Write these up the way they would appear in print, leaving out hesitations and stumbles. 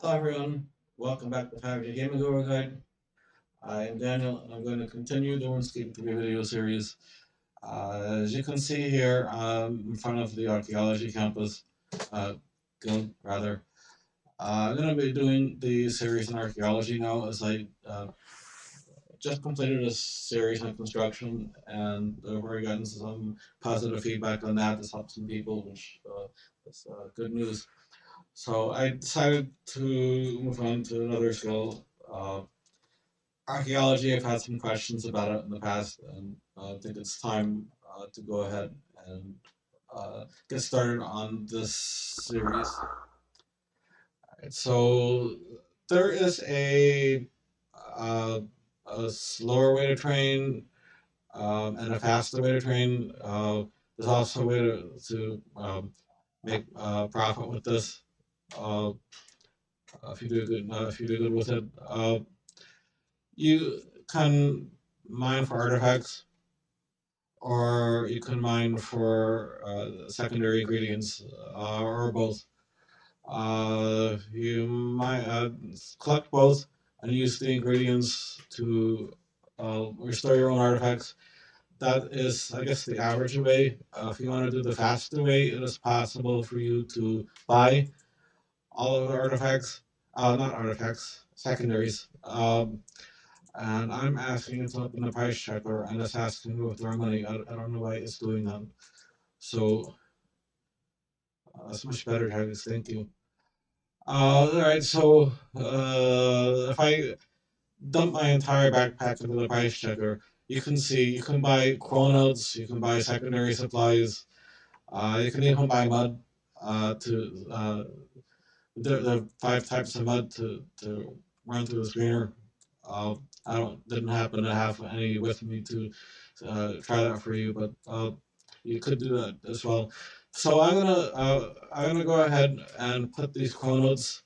Hello everyone, welcome back to Kharid-et Gaming Guru Guide. I am Daniel and I'm going to continue the Runescape 3 video series. As you can see here, in front of the Archaeology campus, guild rather. I'm going to be doing the series in Archaeology now as I just completed a series on construction and we've already gotten some positive feedback on that. This helped some people, which is good news. So I decided to move on to another skill. Archaeology, I've had some questions about it in the past, and I think it's time to go ahead and get started on this series. So there is uh, a slower way to train and a faster way to train. There's also a way to make profit with this. Uh, if you do good with it, you can mine for artifacts, or you can mine for secondary ingredients, or both. You might collect both and use the ingredients to restore your own artifacts. That is, I guess, the average way. If you want to do the faster way, it is possible for you to buy all of the artifacts, not artifacts, secondaries. And I'm asking it to open the price checker, and it's asking me with their money. I don't know why it's doing that. So that's much better, Travis. Thank you. All right, so if I dump my entire backpack into the price checker, you can see you can buy Chronotes, you can buy secondary supplies, you can even buy mud. There are 5 types of mud to run through the screener. Uh, I didn't happen to have any with me to try that for you, but you could do that as well. So I'm gonna go ahead and put these Chronotes.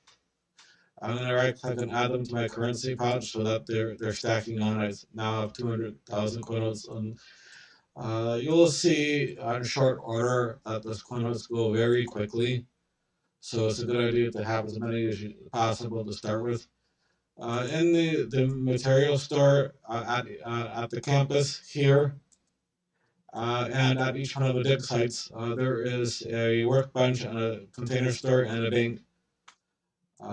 I'm gonna right click and add them to my currency pouch so that they're stacking on. I now have 200,000 Chronotes, and you'll see in short order that those Chronotes go very quickly. So it's a good idea to have as many as possible to start with. In the material store at the campus here and at each one of the dig sites, there is a workbench and a container store and a bank.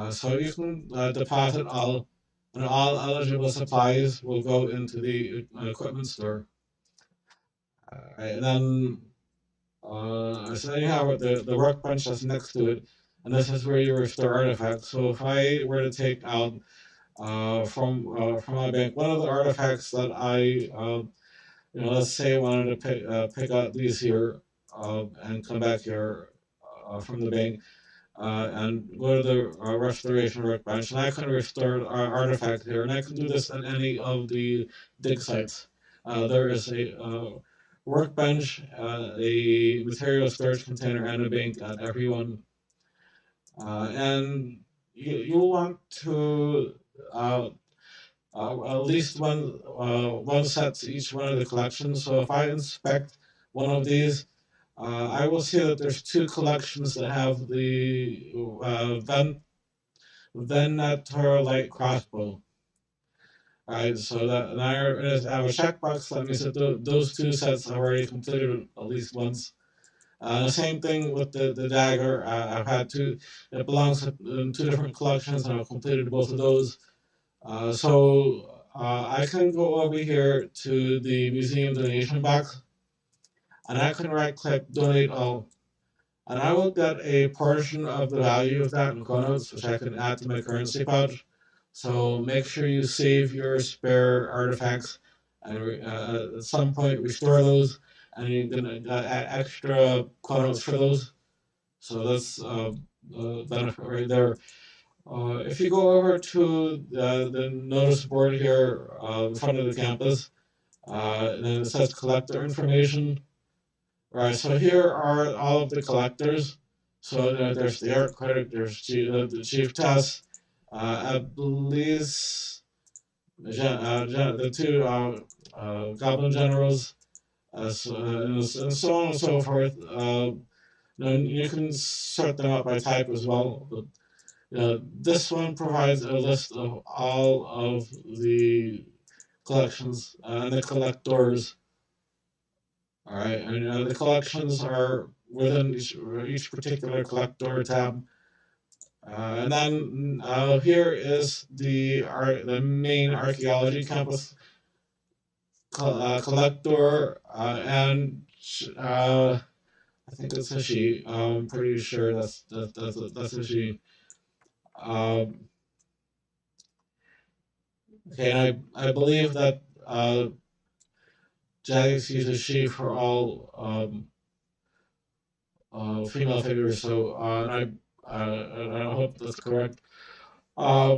So you can deposit all, and all eligible supplies will go into the equipment store. And then so you have the workbench that's next to it, and this is where you restore artifacts. So if I were to take out from my bank, one of the artifacts that let's say I wanted to pick out these here and come back here from the bank and go to the restoration workbench, and I can restore an artifact here, and I can do this at any of the dig sites. There is a workbench, a material storage container, and a bank at every one. And you'll want to at least one set to each one of the collections. So if I inspect one of these, I will see that there's 2 collections that have the Venator light crossbow. Alright, so that there is, I have a checkbox that means that those 2 sets I've already completed at least once. The same thing with the dagger. I've had two. It belongs in 2 different collections, and I've completed both of those. I can go over here to the museum donation box, and I can right click donate all, and I will get a portion of the value of that in Chronotes, which I can add to my currency pouch. So make sure you save your spare artifacts, and at some point restore those, and you're gonna add extra Chronotes for those. So that's a benefit right there. If you go over to the notice board here in front of the campus, then it says collector information. Right, so here are all of the collectors. So there's the art critic, there's the chief test, Ablis, the 2 goblin generals, and so on and so forth. You can sort them out by type as well. But This one provides a list of all of the collections and the collectors. All right, and the collections are within each particular collector tab. And then here is the main archaeology campus collector, and I think it's a she. I'm pretty sure that's a she. Um, okay, and I believe that Jagex uses she for all female figures. So and I hope that's correct. Uh,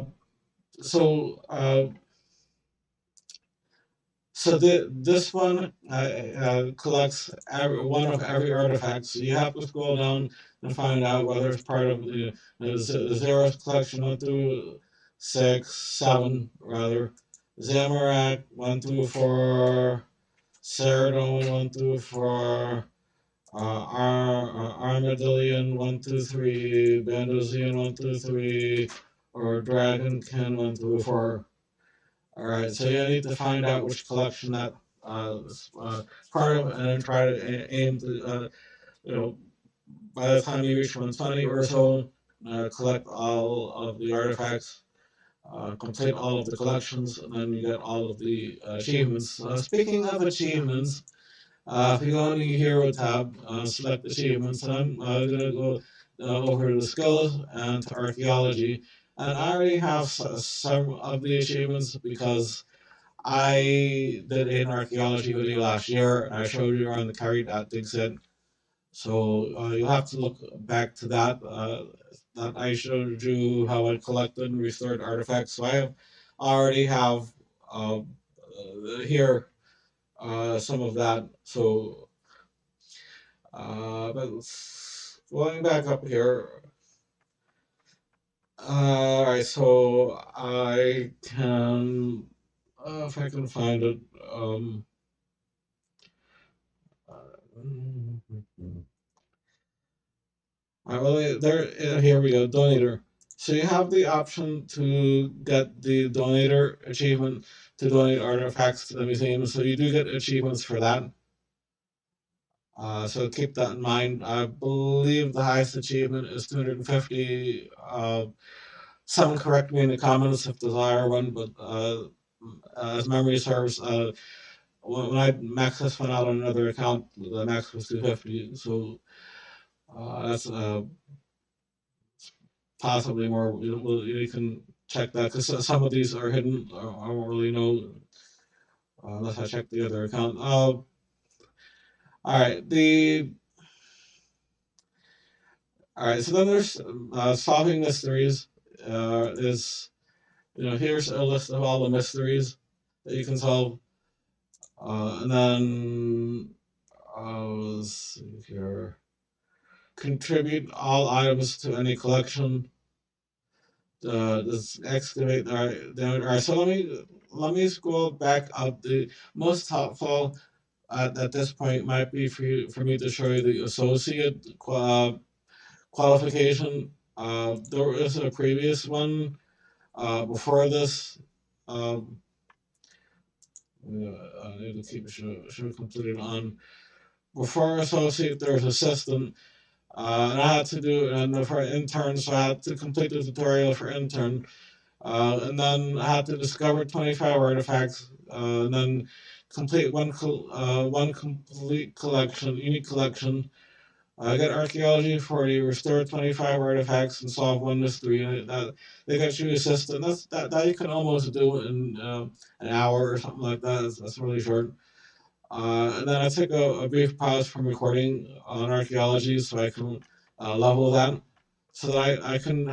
so this one collects one of every artifact. So you have to scroll down and find out whether it's part of the Zeros collection 1 through 6, 7 rather. Zamorak 1 through 4, Ceradon 1 through 4, Armadillion 1 through 3, Bandozian 1 through 3, or Dragonkin 1 through 4. All right, so you need to find out which collection that is part of, and then try to aim to, you know, by the time you reach 120 or so, collect all of the artifacts, complete all of the collections, and then you get all of the achievements. Speaking of achievements, if you go into your hero tab, select achievements, and I'm going to go over to the skills and to archaeology. And I already have some of the achievements because I did an archaeology video last year, and I showed you around the Kharid-et set. So you'll have to look back to that. That I showed you how I collected and restored artifacts. So I already have here some of that. So, but going back up here. All right, so I can, if I can find it. Well, here we go, donator. So you have the option to get the donator achievement to donate artifacts to the museum. So you do get achievements for that. So keep that in mind. I believe the highest achievement is 250. Someone correct me in the comments if there's a higher one, but as memory serves, when I max this one out on another account, the max was 250. So that's possibly more. You can check that because some of these are hidden. I don't really know unless I check the other account. All right, so then there's solving mysteries. Is here's a list of all the mysteries that you can solve, and then let's see here. Contribute all items to any collection. Let's excavate. All right. So let me scroll back up. The most helpful at this point might be for me to show you the associate qualification. There was a previous one before this. I need to keep show completed on. Before associate, there's assistant. And I had to do, and for intern, so I had to complete the tutorial for intern. And then I had to discover 25 artifacts, and then complete one complete collection, unique collection. Get archaeology 40, restore 25 artifacts, and solve one mystery. And they got you assistant. That you can almost do in an hour or something like that. That's really short. And then I took a brief pause from recording on archaeology so I can level that, so that I can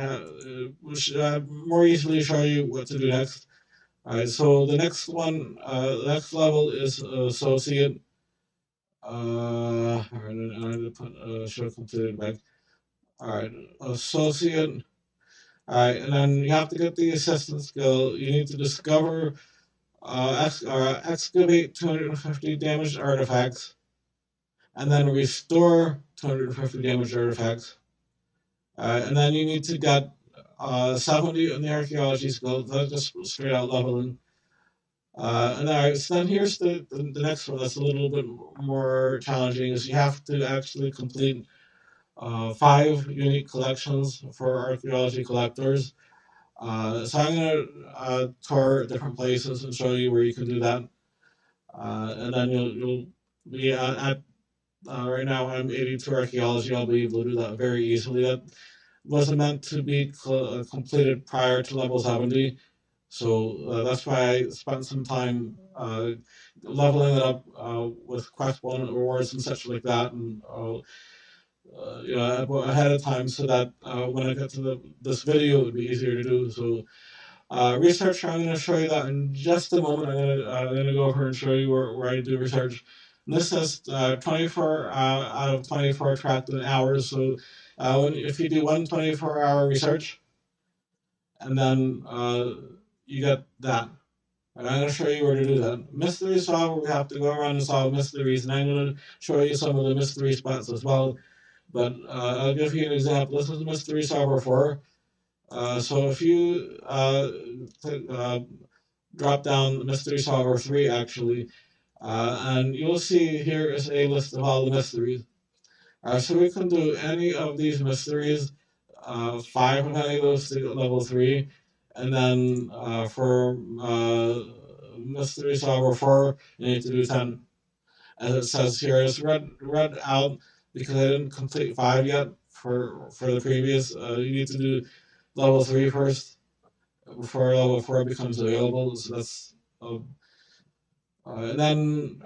more easily show you what to do next. All right, so the next one, the next level is associate. All right, I need to put show completed back. All right, associate. All right, and then you have to get the assistant skill. You need to discover, excavate 250 damaged artifacts, and then restore 250 damaged artifacts. And then you need to get 70 in the archaeology skill. That's just straight out leveling. And all right, so then here's the next one that's a little bit more challenging is you have to actually complete 5 unique collections for archaeology collectors. So I'm going to tour different places and show you where you can do that. And then you'll be at right now I'm 82 archaeology. I'll be able to do that very easily. That wasn't meant to be completed prior to level 70. So that's why I spent some time leveling it up with quest one rewards and such like that, and ahead of time so that when I get to this video, it would be easier to do. So research, I'm going to show you that in just a moment. I'm gonna go over and show you where I do research. And this says 24 out of 24 tracked in hours. So if you do one 24-hour research, and then you get that. And I'm going to show you where to do that. Mystery solver, we have to go around and solve mysteries, and I'm going to show you some of the mystery spots as well. But I'll give you an example. This is mystery solver 4. So if you drop down mystery solver 3, actually, and you'll see here is a list of all the mysteries. So we can do any of these mysteries, 5 of any of those to level 3, and then for mystery solver 4, you need to do 10. As it says here, it's read out because I didn't complete 5 yet for the previous. You need to do level 3 first before level 4 becomes available. So that's and then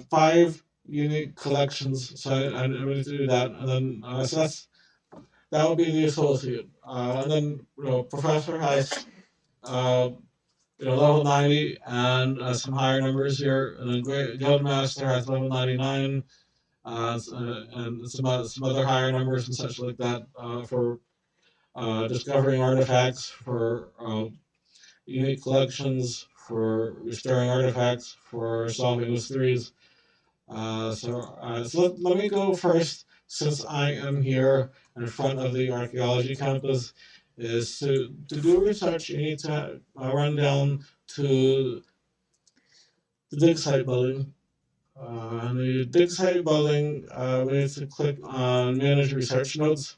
5 unique collections. So I'm going to do that, and then so that would be the associate, and then professor has level 90 and some higher numbers here, and then guildmaster has level 99. And some other higher numbers and such like that for discovering artifacts, for unique collections, for restoring artifacts, for solving mysteries. So let me go first, since I am here in front of the archaeology campus, is to do research, you need to run down to the dig site building. And the dig site building, we need to click on manage research nodes.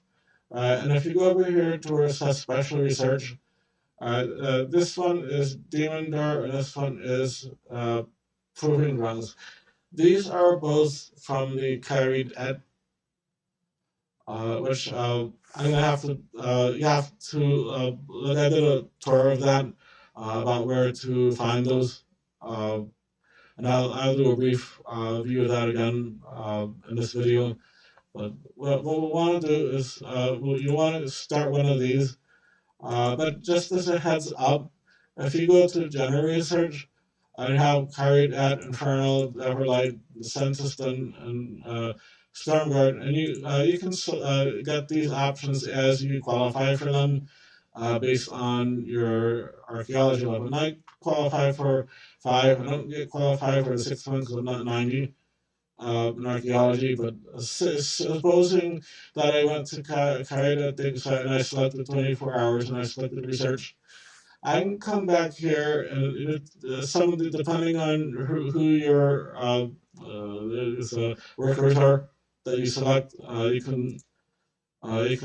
And if you go over here to where it says special research, this one is Demon Door, and this one is Proving Grounds. These are both from the Kharid-et, which I'm gonna have to. You have to. I did a tour of that about where to find those, and I'll do a brief view of that again in this video. But what we want to do is you want to start one of these. But just as a heads up, if you go to general research, I have Kharid-et, Infernal, Everlight, Senntisten, and Stormguard, and you can get these options as you qualify for them based on your archaeology level. And I qualify for 5. I don't get qualified for the 6th one because I'm not 90 in archaeology, but supposing that I went to Kharid-et and I selected 24 hours and I selected research, I can come back here and some of the, depending on who your workers are that you select, you can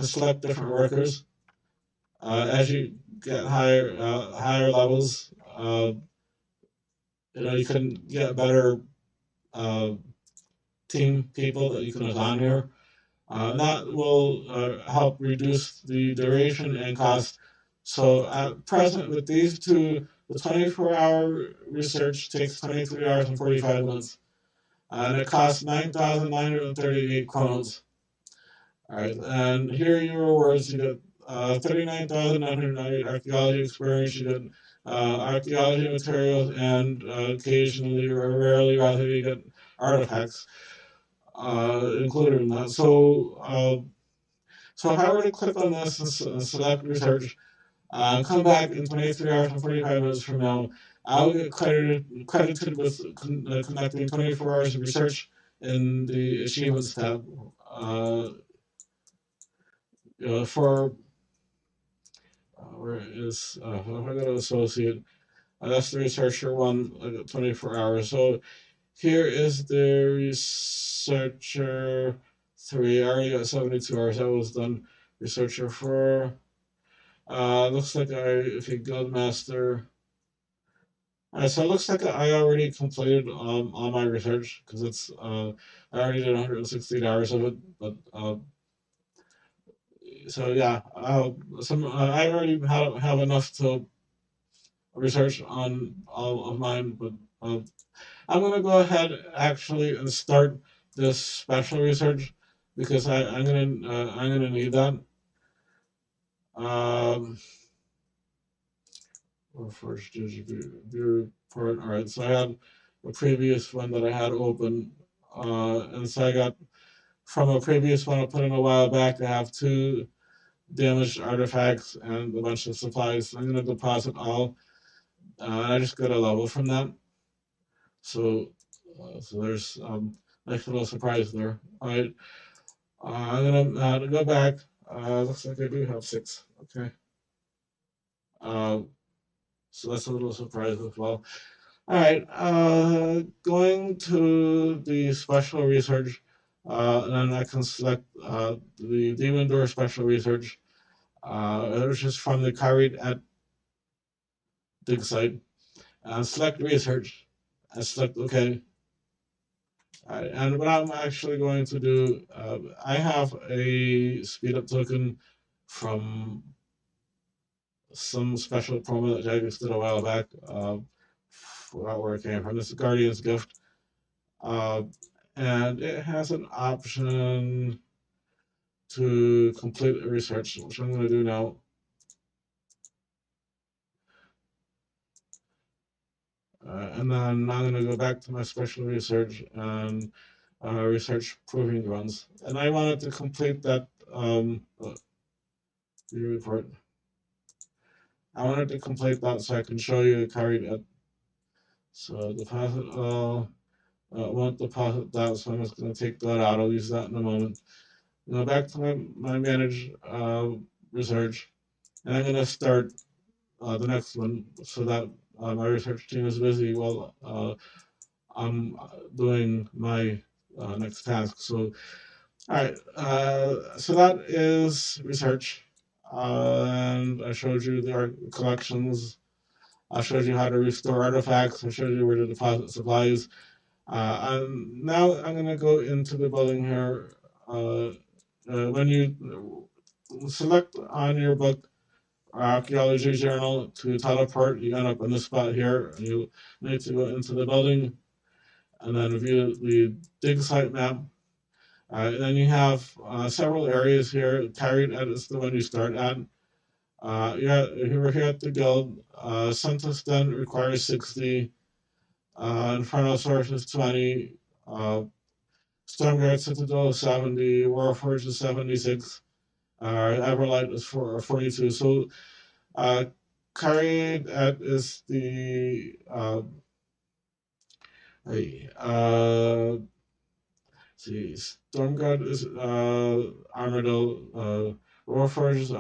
select different workers as you get higher levels. You can get better team people that you can assign here. That will help reduce the duration and cost. So at present, with these two, the 24-hour research takes 23 hours and 45 minutes, and it costs 9,938 Chronotes. All right, and here are your rewards. You get 39,998 archaeology experience. You get archaeology materials, and occasionally, or rarely, rather, you get artifacts included in that. So if I were to click on this and select research, come back in 23 hours and 45 minutes from now, I'll get credited with conducting 24 hours of research in the achievements tab for is if I go to associate, that's the researcher one. I got 24 hours. So here is the researcher 3. I already got 72 hours. That was done. Researcher 4. Looks like if you guild master. Alright, so it looks like I already completed all my research because I already did 168 hours of it. But so yeah, I already have enough to research on all of mine. But I'm gonna go ahead actually and start this special research because I'm gonna need that. Um, Warforge view report. All right, so I had a previous one that I had open, and so I got from a previous one I put in a while back. I have 2 damaged artifacts and a bunch of supplies. I'm gonna deposit all. And I just got a level from that. So, so there's nice little surprise there. All right, I'm gonna go back. Looks like I do have 6. Okay. Uh, so that's a little surprise as well. All right, going to the special research, and then I can select the Demon Door special research, which is from the Kharid-et dig site. Select research, and select OK. And what I'm actually going to do, I have a speed up token from some special promo that Jagex did a while back. Forgot where it came from. This is Guardian's Gift. Uh, and it has an option to complete research, which I'm going to do now. And then I'm going to go back to my special research and research proving grounds. And I wanted to complete that report. I wanted to complete that so I can show you Kharid-et. So deposit all. Won't deposit that, so I'm just going to take that out. I'll use that in a moment. Go back to my manage research, and I'm going to start the next one so that my research team is busy while I'm doing my next task. So, all right, so that is research. And I showed you the art collections. I showed you how to restore artifacts. I showed you where to deposit supplies. And now I'm going to go into the building here. When you select on your book Archaeology journal to teleport, you end up in this spot here. And you need to go into the building and then view the dig site map. Then you have several areas here. Kharid-et is the one you start at. We're here at the guild. Senntisten requires 60. Infernal source is 20. Stormguard Citadel is 70. Warforge is 76. Everlight is 42. So Kharid-et is the see, Stormguard is Armadillo. Warforge is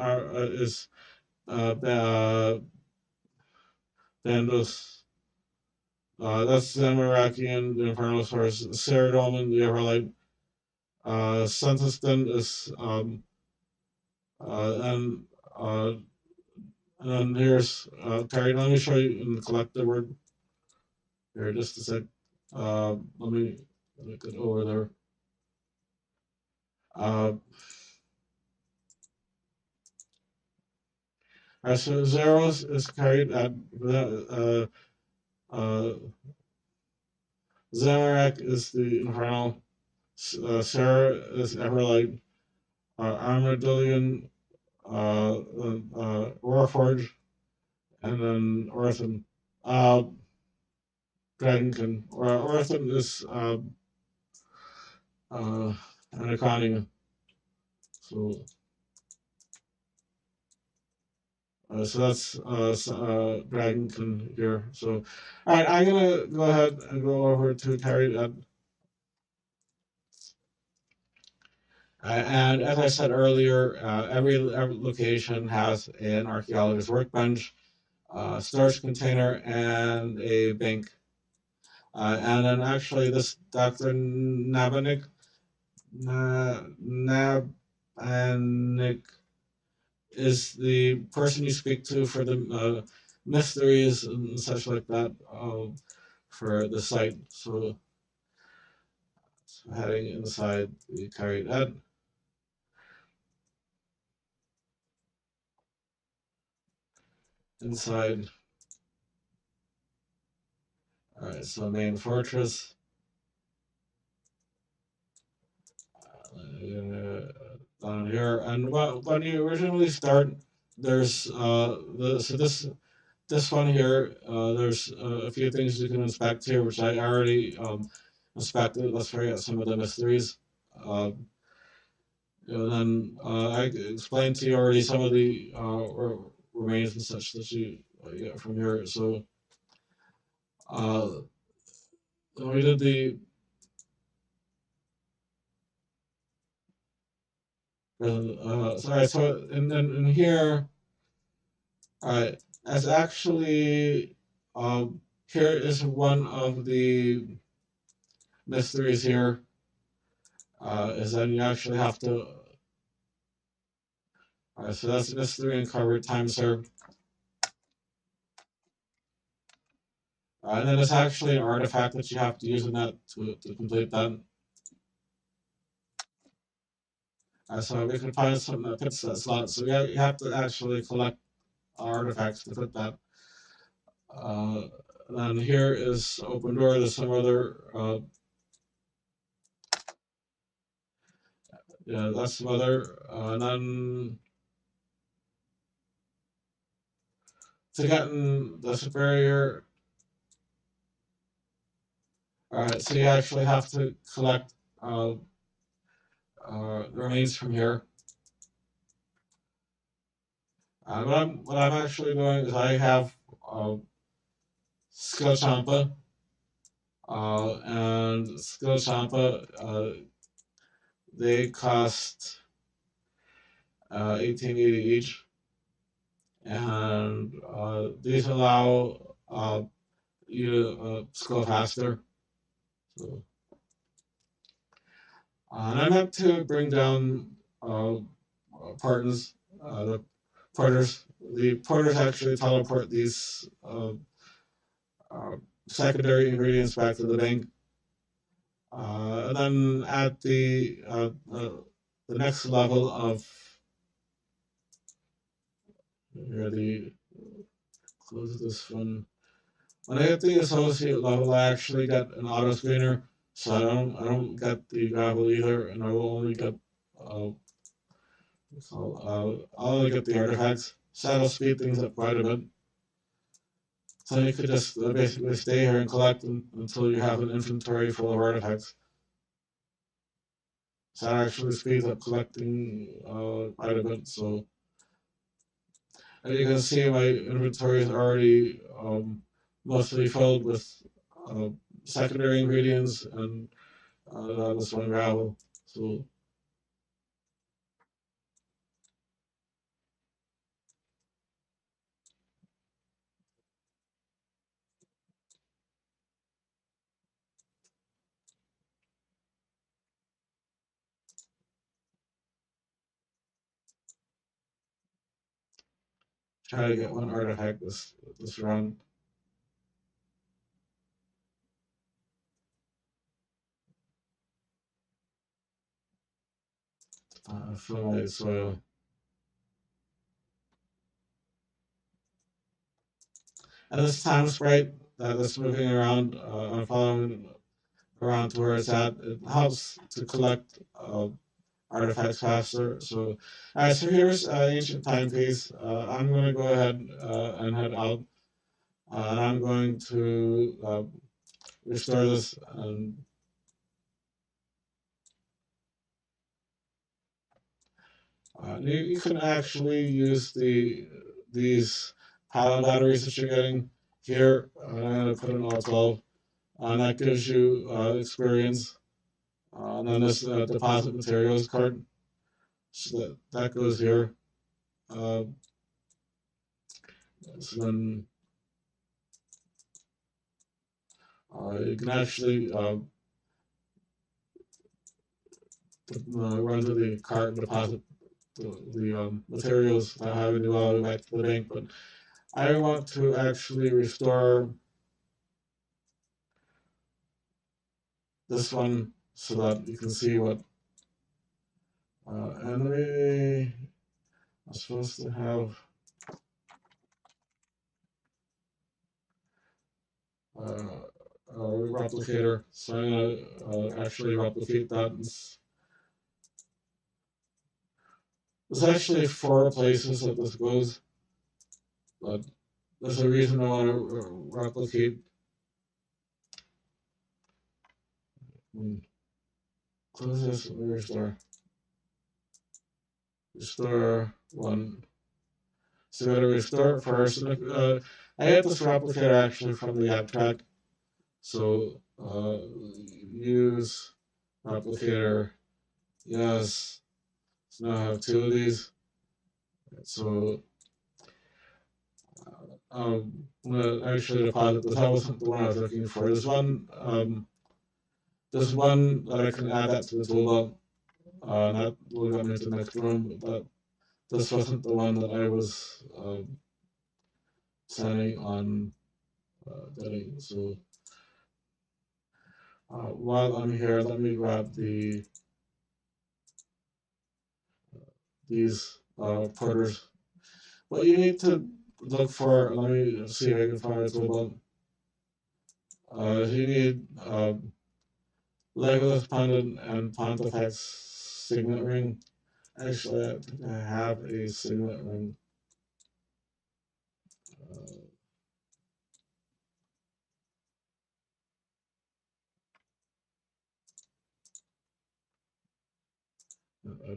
Bandos. That's the Merakian, the Infernal Source. Ceradoman, the Everlight. Senntisten is and then here's Kharid. Let me show you in the collective word. Here, just a sec. Let me get over there. So Zeros is Kharid-et. Zamorak is the Infernal. Sarah is Everlight. Armadillion, Warforge, and then Orthon. Dragonkin. Orthon is Anachronia. So, so that's Dragonkin here. So, all right, I'm gonna go ahead and go over to Kharid-et. And as I said earlier, every location has an archaeologist workbench, storage container, and a bank. And then actually, this Dr. Nabanik is the person you speak to for the mysteries and such like that for the site. So heading inside the Kharid-et, inside. All right, so main fortress. Down here, and when you originally start, there's this one here. There's a few things you can inspect here, which I already inspected. Let's forget some of the mysteries. Uh, and then I explained to you already some of the remains and such that you get from here. So uh, we did the sorry. So in here, as actually here is one of the mysteries here. Is that you actually have to. So that's mystery uncovered, time served. And then it's actually an artifact that you have to use in that to complete that. So we can find something that fits that slot. So you have to actually collect artifacts to fit that. Then here is open door. There's some other. Yeah, that's some other. And then to get in the superior. All right, so you actually have to collect remains from here. What I'm actually doing is I have skill champa, and skill champa they cost 1880 each, and these allow you to skill faster. So, and I meant to bring down partners, the porters. The porters actually teleport these uh, secondary ingredients back to the bank. And then at the next level of the close this one. When I hit the associate level, I actually get an auto screener, so I don't get the gravel either, and I will only get I'll only get the artifacts. So that'll speed things up quite a bit. So you could just basically stay here and collect them until you have an inventory full of artifacts. So that actually speeds up collecting quite a bit. So as you can see, my inventory is already mostly filled with uh, secondary ingredients and this one gravel. So try to get one artifact this run. Fill soil. And this time sprite that's moving around, I'm following around to where it's at. It helps to collect artifacts faster. So, all right, so here's ancient timepiece. I'm going to go ahead and head out. And I'm going to restore this. And you can actually use these paddle batteries that you're getting here. I'm going to put in all 12. And that gives you experience. And then this deposit materials card. So that goes here. Uh, so then you can actually run to the cart and deposit the materials that have any value back to the bank. But I want to actually restore this one so that you can see what enemy I'm supposed to have. A replicator, so I'm going to actually replicate that. There's actually 4 places that this goes, but there's a reason I want to replicate. Close this and restore. Restore 1. So I'm going to restore it first. And I had this replicator actually from the abstract. So use replicator. Yes. So now I have 2 of these. So I'm going to actually deposit this. That wasn't the one I was looking for. There's one that I can add that to the toolbar. That will get me to the next room, but this wasn't the one that I was planning on getting. So while I'm here, let me grab these porters. What you need to look for, let me see if I can find a toolbar. You need Legolas Pendant and Pontifex Signet Ring. Actually, I have a Signet Ring.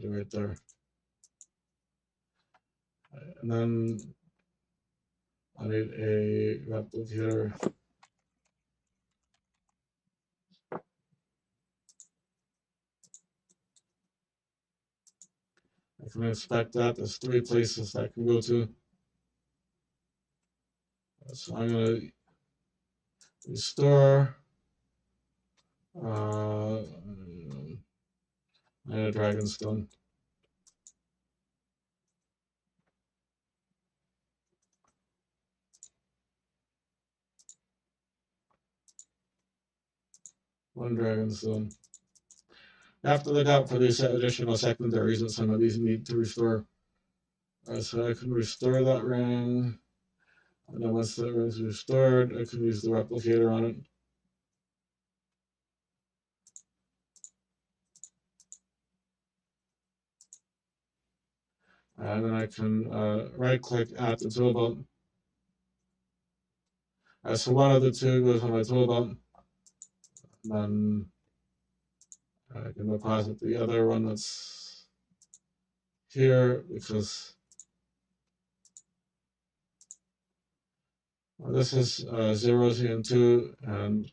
Right there. And then I need a replicator. I can inspect that. There's 3 places that I can go to. So I'm going to restore. I need a Dragonstone. One Dragonstone. You have to look out for these additional secondaries that some of these need to restore. So I can restore that ring. And then once that ring is restored, I can use the replicator on it. And then I can right click at the tool belt. So one of the 2 goes on my tool belt. Then I can deposit the other one that's here because this is 0Z2 and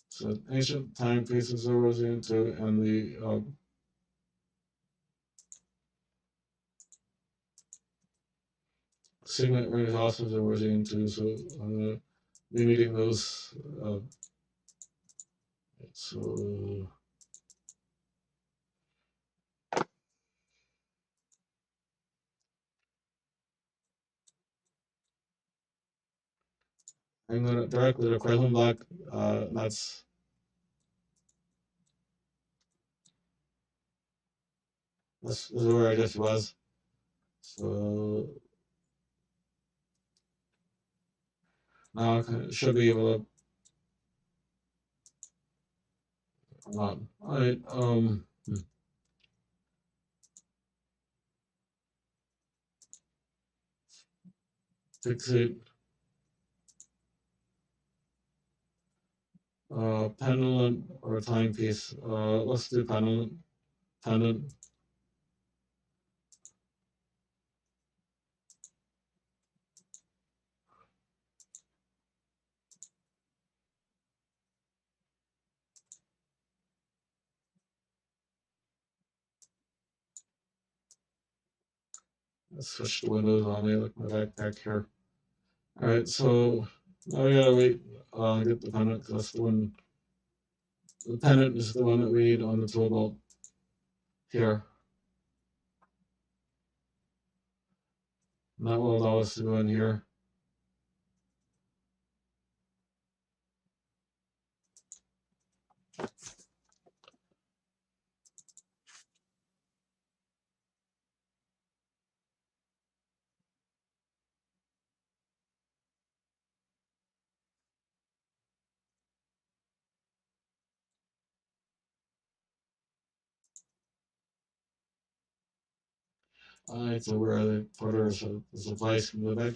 so ancient timepiece is 0Z2 and the signet ring is also 0Z2. So I'm going to be needing those. So I'm going to directly to Kremlin block. That's this is where I just was. So now I should be able to. All right. Fixate. Pendant or timepiece. Let's do pendant. Pendant. Let's switch the windows on me. Look my backpack here. All right, so now we gotta wait. Get the pennant because that's the one. The pennant is the one that we need on the tool belt here. And that will allow us to go in here. Alright, so where they put our supplies from the back.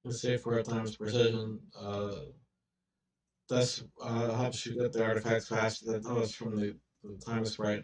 Let's say 4 times precision. This helps you get the artifacts faster. That was from the time sprite.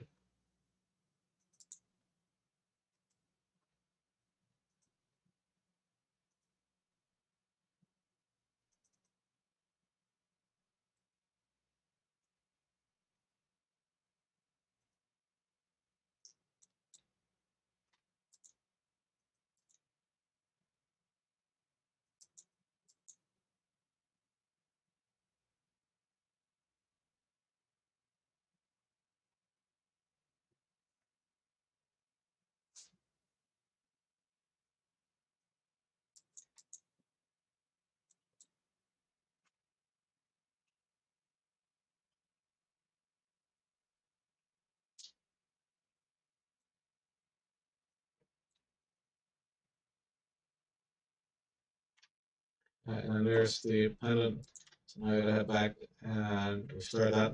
And there's the pendant. So now I gotta head back and restore that.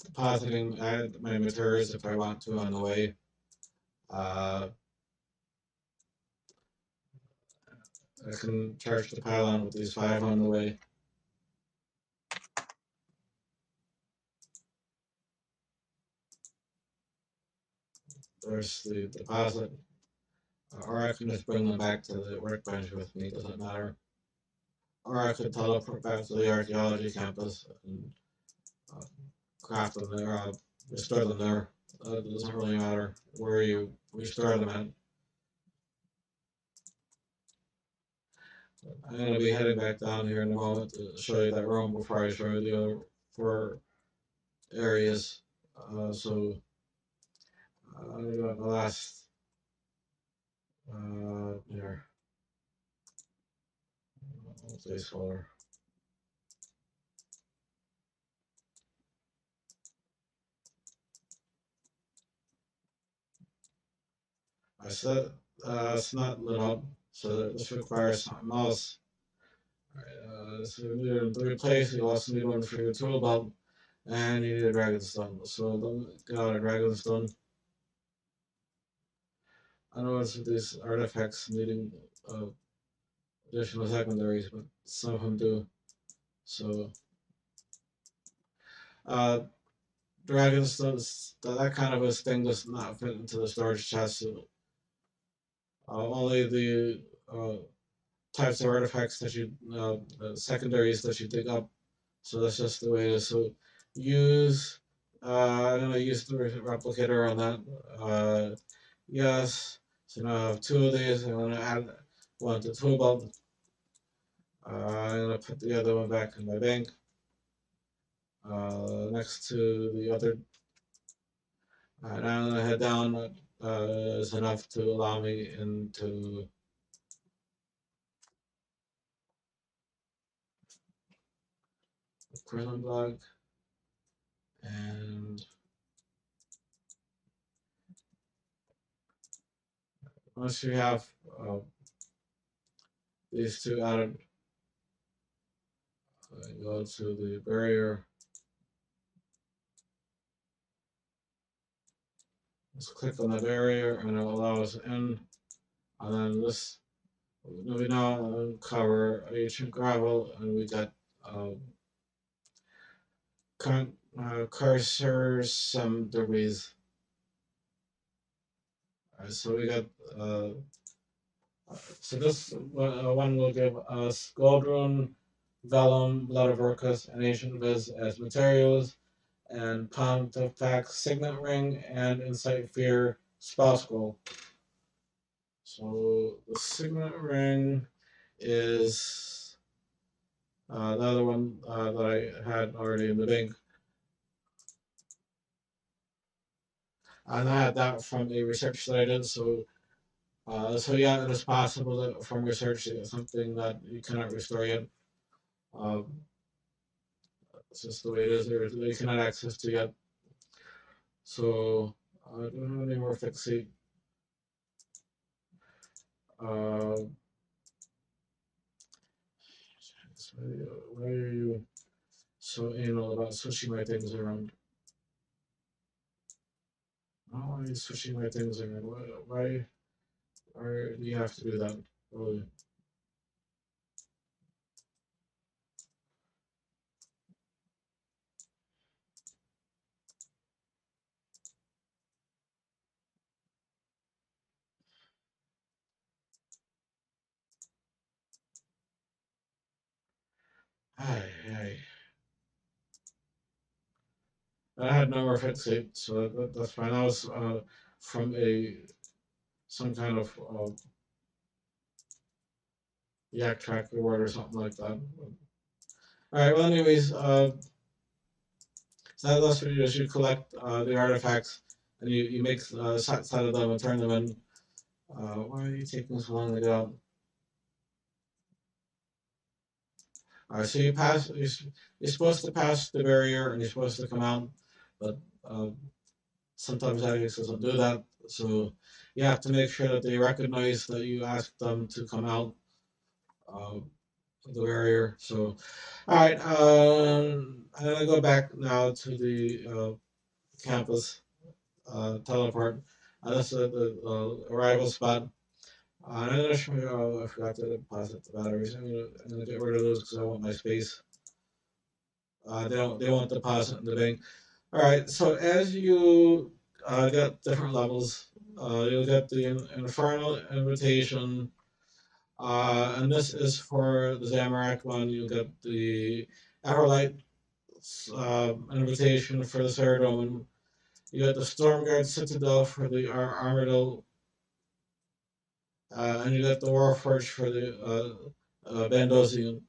Depositing my materials if I want to on the way. Uh, I can charge the pylon with these 5 on the way. There's the deposit. Or I can just bring them back to the workbench with me, doesn't matter. Or I could teleport back to the archaeology campus and uh, craft them there, restore them there. It doesn't really matter where you restore them at. I'm going to be heading back down here in a moment to show you that room before I show you the other 4 areas. So I'm going to go the last here. Placeholder. said it's not lit up, so this requires something else. So you need to replace, you also need one for your tool belt, and you need a dragonstone. So let me get out a dragonstone. I know it's these artifacts needing uh, additional secondaries, but some of them do. So, uh, dragonstones, that kind of a thing does not fit into the storage chest. So, only the types of artifacts that you, secondaries that you dig up. So that's just the way it is. So use, I'm gonna use the replicator on that. Yes. So now I have two of these. I'm gonna add one to tool belt. I'm gonna put the other one back in my bank. Next to the other. And I'm gonna head down. Is enough to allow me into the prison block. And once you have these two added, go to the barrier. Just click on the barrier and it will allow us in. And then this, we now uncover ancient gravel and we got cursors, some debris. So we got, so this one will give us gold rune, vellum, blood of Orcus, and ancient viz as materials, and Pontifex signet ring, and insight fear spell scroll. So the signet ring is the other one that I had already in the bank. And I had that from a research that I did. So, so yeah, it is possible that from research to get something that you cannot restore yet. Um, it's just the way it is. That you cannot access to yet. So I don't have any more fixate. Uh, why are you so anal about switching my things around? Why are you switching my things around? Why do you have to do that? Really? Aye. I had no more fixate, so that's fine. That was from some kind of yak track reward or something like that. All right. Well, anyways, so that's what you do. You collect the artifacts and you make a set of them and turn them in. Why are you taking so long to get out? All right. So you pass. You're supposed to pass the barrier and you're supposed to come out, but sometimes advocates doesn't do that. So you have to make sure that they recognize that you asked them to come out of the barrier. So, all right, I'm gonna go back now to the campus teleport. This is the arrival spot. I'm gonna show you. I forgot to deposit the batteries. I'm gonna get rid of those because I want my space. They won't deposit in the bank. All right. So as you get different levels, you'll get the Infernal invitation, and this is for the Zamorak one. You'll get the Everlight invitation for the Ceradome. You get the Stormguard Citadel for the Armadillo, and you get the Warforge for the Bandosian.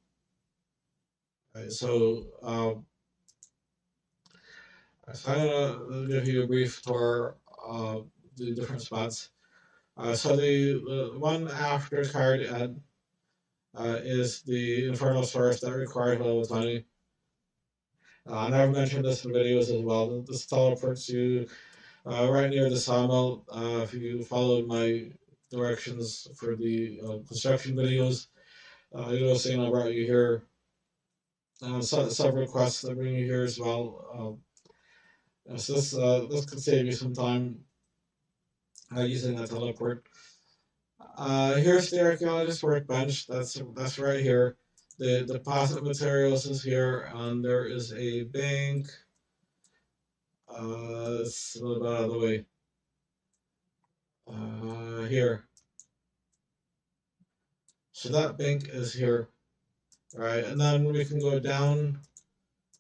Right, so I'm gonna give you a brief tour of the different spots. So the one after Kharid-et is the Infernal source that requires level 20. And I've mentioned this in videos as well. This teleports you right near the sawmill. If you followed my directions for the construction videos, you'll see I brought you here. Several quests that bring you here as well. So this could save you some time using that teleport. Here's the Archaeologist Workbench. That's right here. The deposit materials is here, and there is a bank. It's a little bit out of the way. Here. So that bank is here, right? And then we can go down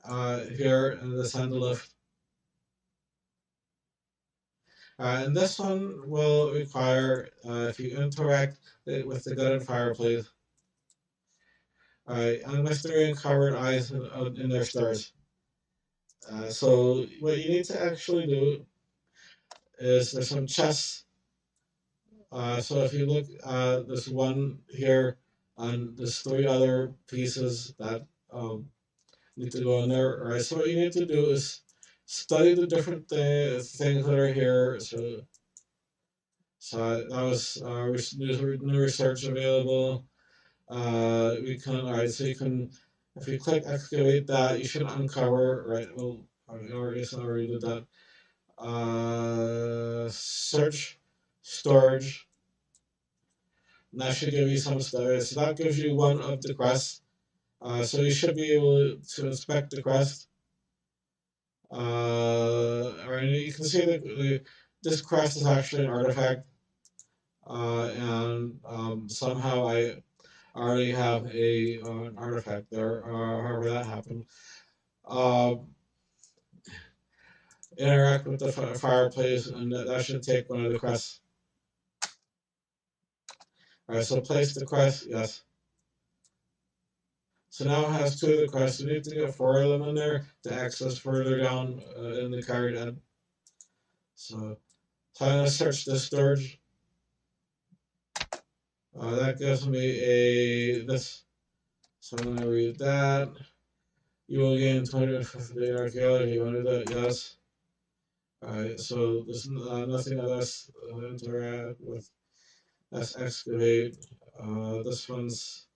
here and descend the lift. And this one will require, if you interact with the gutted fireplace, and mystery and covered eyes in their stars. So what you need to actually do is there's some chests. So if you look, there's one here, and there's three other pieces that need to go in there. Right. So what you need to do is study the different things that are here. So that was new research available. We can, all right, so you can, if you click excavate that, you should uncover, right? Well, I already did that. Search, storage, and that should give you some stuff. So that gives you one of the quests. So you should be able to inspect the quest. Right, you can see that this quest is actually an artifact, and somehow I already have an artifact there. However that happened. Uh, Interact with the fireplace, and that should take one of the quests. All right, so place the quest. Yes. So now it has two of the quests. We need to get four of them in there to access further down in the Kharid-et. So I'm going to search the storage. That gives me this. So I'm going to read that. You will gain 250 archaeology. You want to do that? Yes. Alright, so there's nothing else interact with. That's excavate. This one's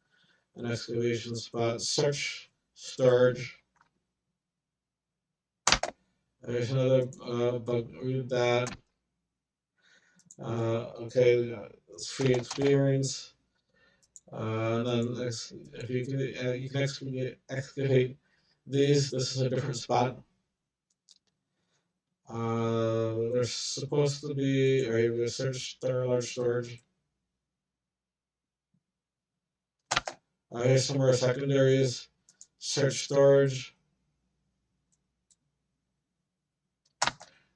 an excavation spot. Search, storage. There's another bug. Read that. Okay, it's free experience. And then if you can excavate these. This is a different spot. There's supposed to be. Alright, we search large storage. Here's some more secondaries. Search storage.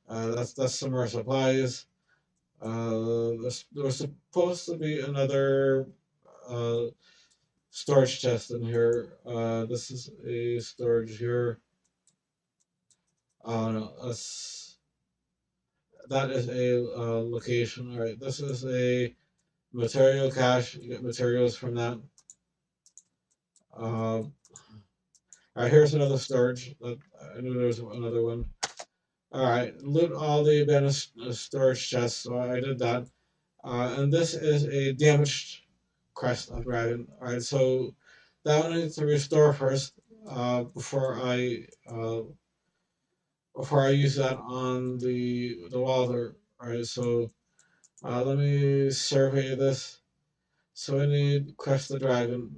That's some more supplies. There was supposed to be another storage chest in here. This is a storage here. No, that is a location. All right, this is a material cache. You get materials from that. All right, here's another storage. I knew there was another one. All right, loot all the abandoned storage chests. So I did that. And this is a damaged crest of dragon. All right, so that one needs to restore first before I use that on the wall there. All right, so let me survey this. So I need crest of dragon.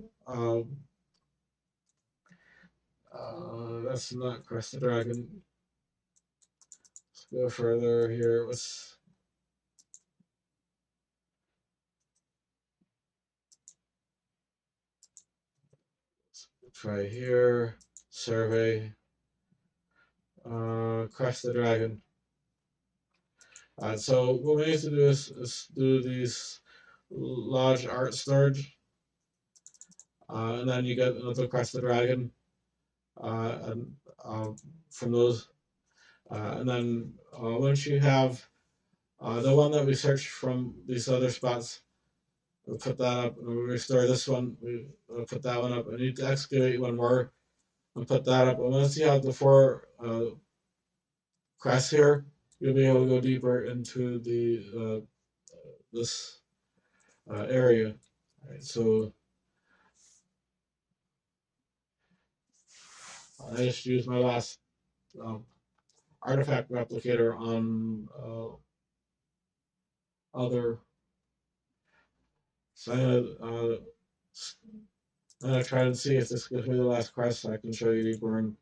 That's not crest of dragon. Let's go further here. Let's try here. Survey. Crest the dragon. So what we need to do is do these large art storage, and then you get another crest the dragon, and from those, and then once you have the one that we searched from these other spots, we'll put that up, and we restore this one. We'll put that one up. I need to excavate one more and put that up. And once you have the four crests here, you'll be able to go deeper into the this area. Right, so I just used my last um, artifact replicator on other. So I'm gonna try and see if this gives me the last quest. So I can show you deeper and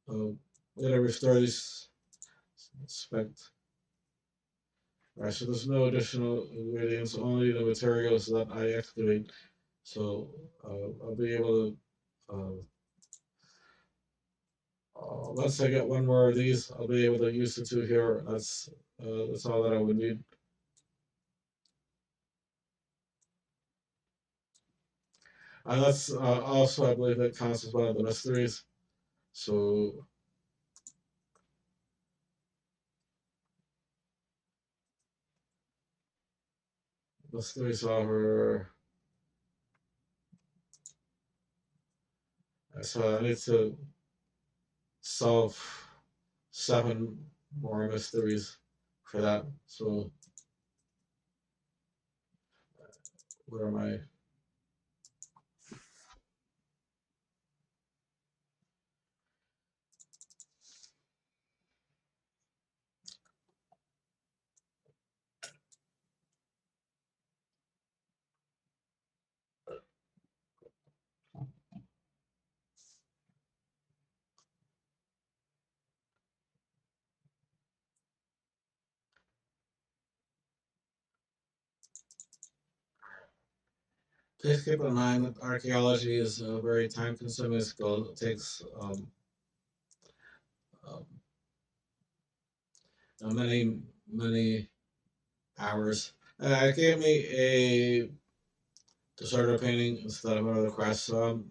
gonna restore these spect. Alright, so there's no additional ingredients, only the materials that I excavate. So I'll be able to. Once I get one more of these, I'll be able to use the two here. That's all that I would need. And that's also, I believe, that counts as one of the mysteries. So mystery solver. So I need to solve 7 more mysteries for that. So where am I? Please keep in mind that archaeology is a very time-consuming skill. It takes um, many hours. It gave me a disorder painting instead of another quest, so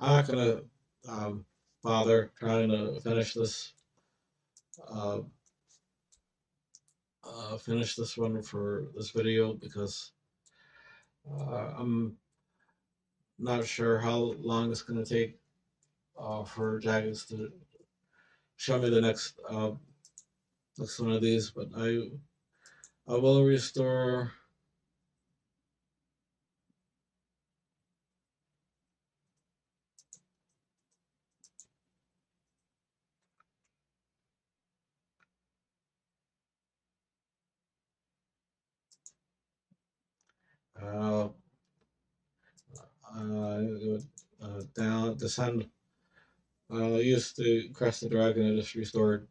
I'm not gonna um, bother trying to uh, finish this one for this video because I'm not sure how long it's gonna take for Jaggeds to show me the next one of these, but I will restore. Uh, Down descend. I used to crest the dragon. I just restored.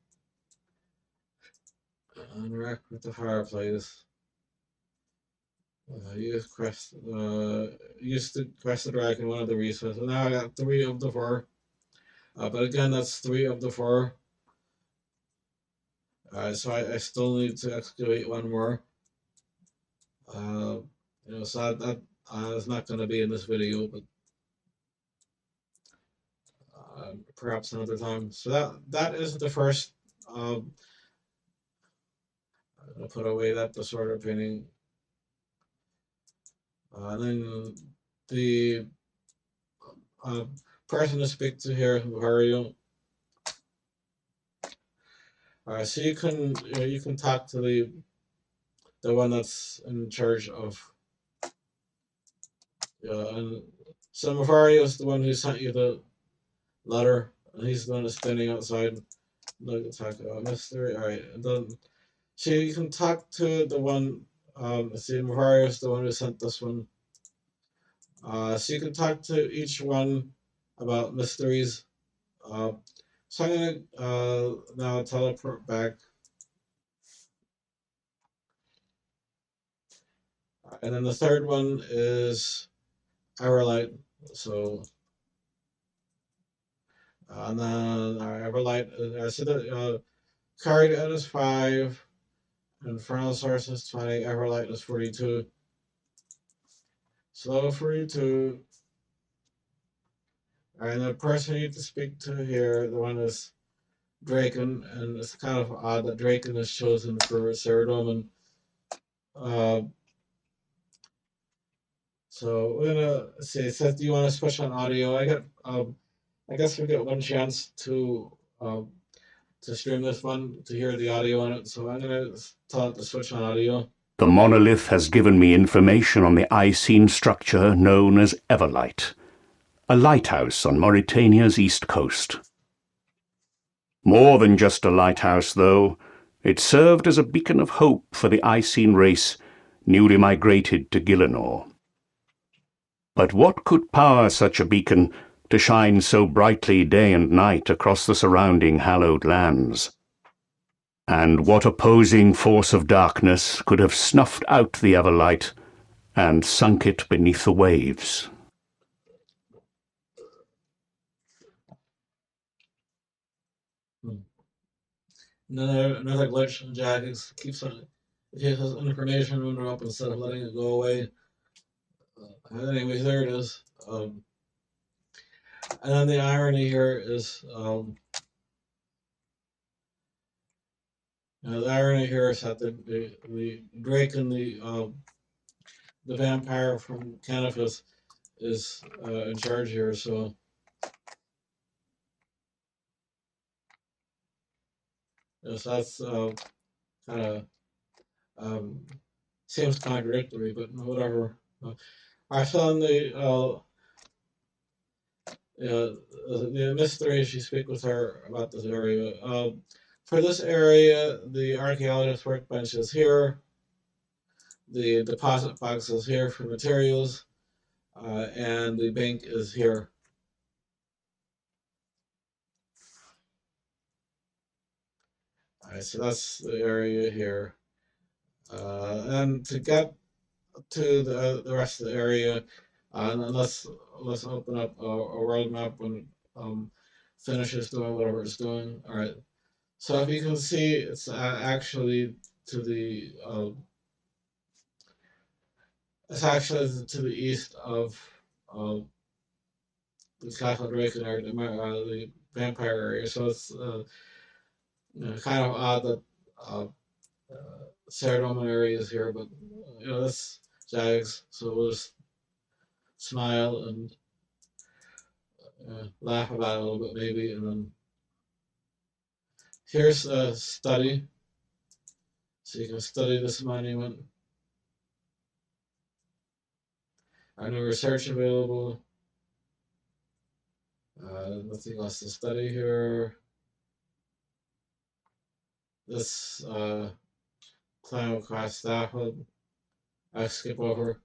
Interact with the fireplace. Used to crest the dragon. One of the resources. Now I got 3 of the 4. But again, that's 3 of the 4. So I still need to excavate one more. So that is not going to be in this video, but perhaps another time. So that is the first. I'm gonna put away that disorder painting. Then the uh, person to speak to here, who are you? So you can talk to the one that's in charge of. And so Mafario is the one who sent you the letter, and he's the one that's standing outside. Look, talk about mystery. All right, and then so you can talk to the one. See, Mafario is the one who sent this one. So you can talk to each one about mysteries. Uh, so I'm gonna now teleport back, and then the third one is Everlight. So and then Everlight. So the Kharid-et is 5, Infernal source is 20, Everlight is 42. So 42. And the person you need to speak to here, the one is Draken, and it's kind of odd that Draken is chosen for Ceridom. Uh, so we're gonna see. It says, "Do you want to switch on audio?" I guess we get one chance to to stream this one to hear the audio on it, so I'm going to tell it to switch on audio. The monolith has given me information on the Icene structure known as Everlight, a lighthouse on Mauritania's east coast. More than just a lighthouse, though, it served as a beacon of hope for the Icene race newly migrated to Gielinor. But what could power such a beacon to shine so brightly day and night across the surrounding hallowed lands? And what opposing force of darkness could have snuffed out the Everlight and sunk it beneath the waves? Another glitch in Jagex keeps on it has information window up instead of letting it go away. Anyway, there it is. And then the irony here is, the irony here is that the Drake and the vampire from Canifus is in charge here. So yes, that's kind of seems contradictory, but whatever. I found the mystery. She speak with her about this area. For this area, the Archaeologist Workbench is here. The deposit box is here for materials, and the bank is here. All right, so that's the area here. And to get to the rest of the area, let's open up a world map when it finishes doing whatever it's doing. All right. So if you can see, it's actually to the east of the Castle Draken area, the vampire area. So it's kind of odd that Saradomin area is here, but that's Jags. So we'll just smile and laugh about it a little bit, maybe, and then here's a study. So you can study this monument. Our new research available. Nothing else to study here. This climb across staffhood. I skip over.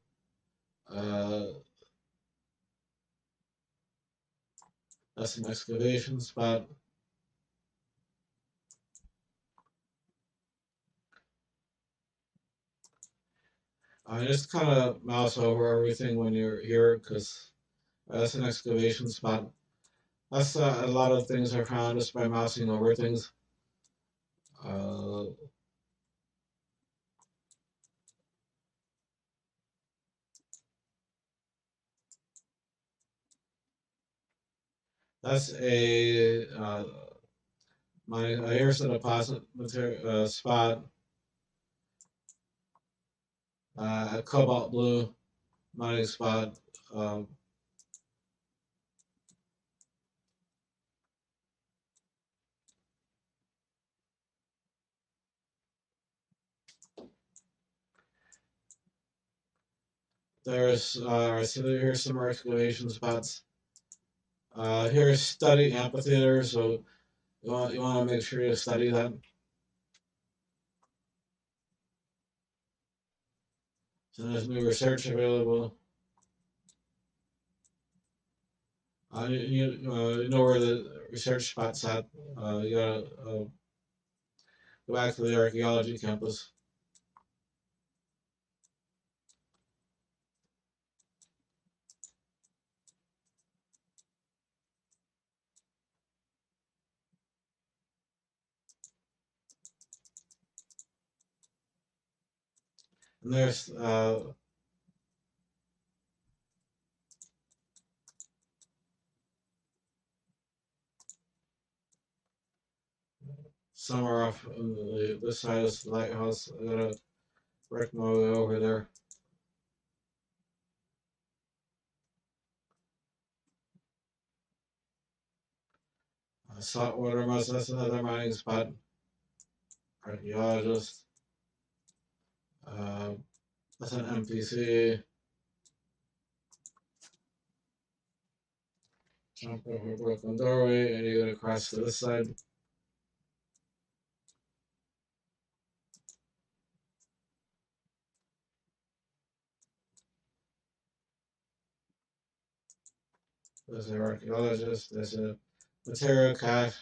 That's an excavation spot. I just kind of mouse over everything when you're here because that's an excavation spot. That's a lot of things are found just by mousing over things. That's a here's the deposit material spot. A cobalt blue mining spot. So here's some excavation spots. Here's study amphitheater, so you want to make sure you study that. So there's new research available. You know where the research spot's at. You gotta go back to the archaeology campus. And there's somewhere off on this side of the lighthouse. I gotta work my way over there. Saltwater must, that's another mining spot. Archaeologist. That's an NPC. Jump over a broken doorway and you gotta cross to this side. There's an archaeologist. There's a material cache.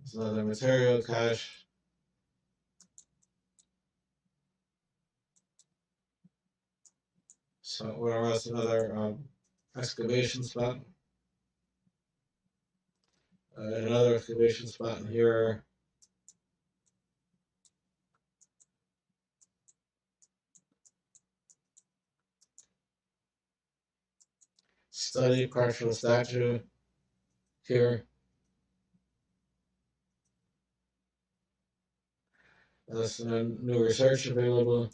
There's another material cache. So where else? Another excavation spot. Another excavation spot in here. Study partial statue here. There's a new research available.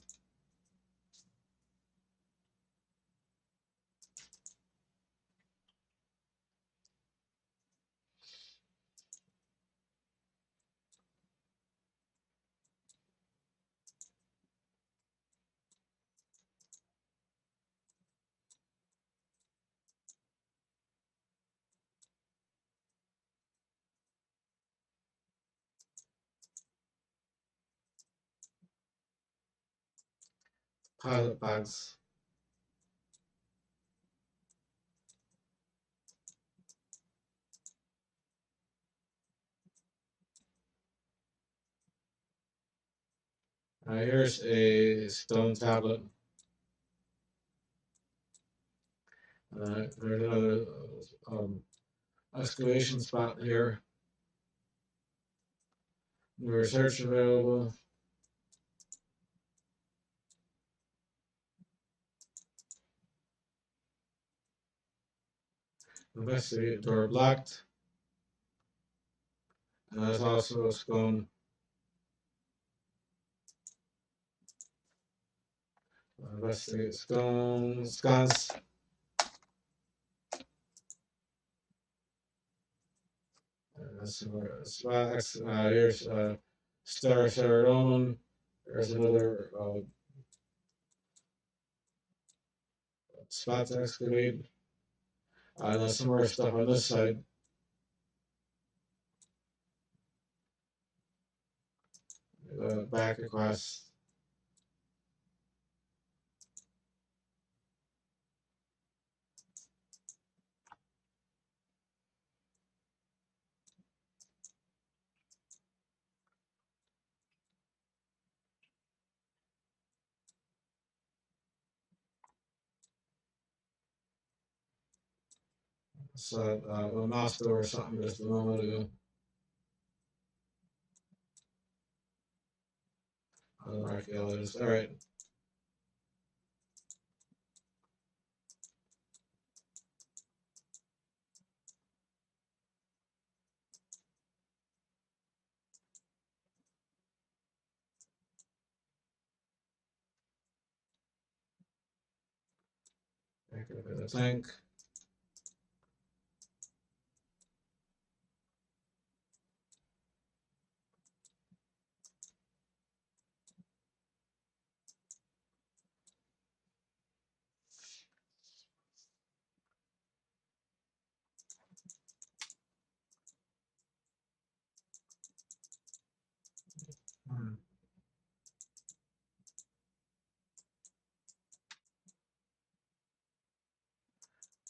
Pilot bags. Here's a stone tablet. There's another excavation spot here. New research available. Investigate door blocked. And there's also a stone. Investigate stone sconce. Here's Star Ceradon. There's another spot to excavate. And there's some more stuff on this side. Back across. So a mouse door or something just a moment ago. Archaeologist. All right. Back up in the tank.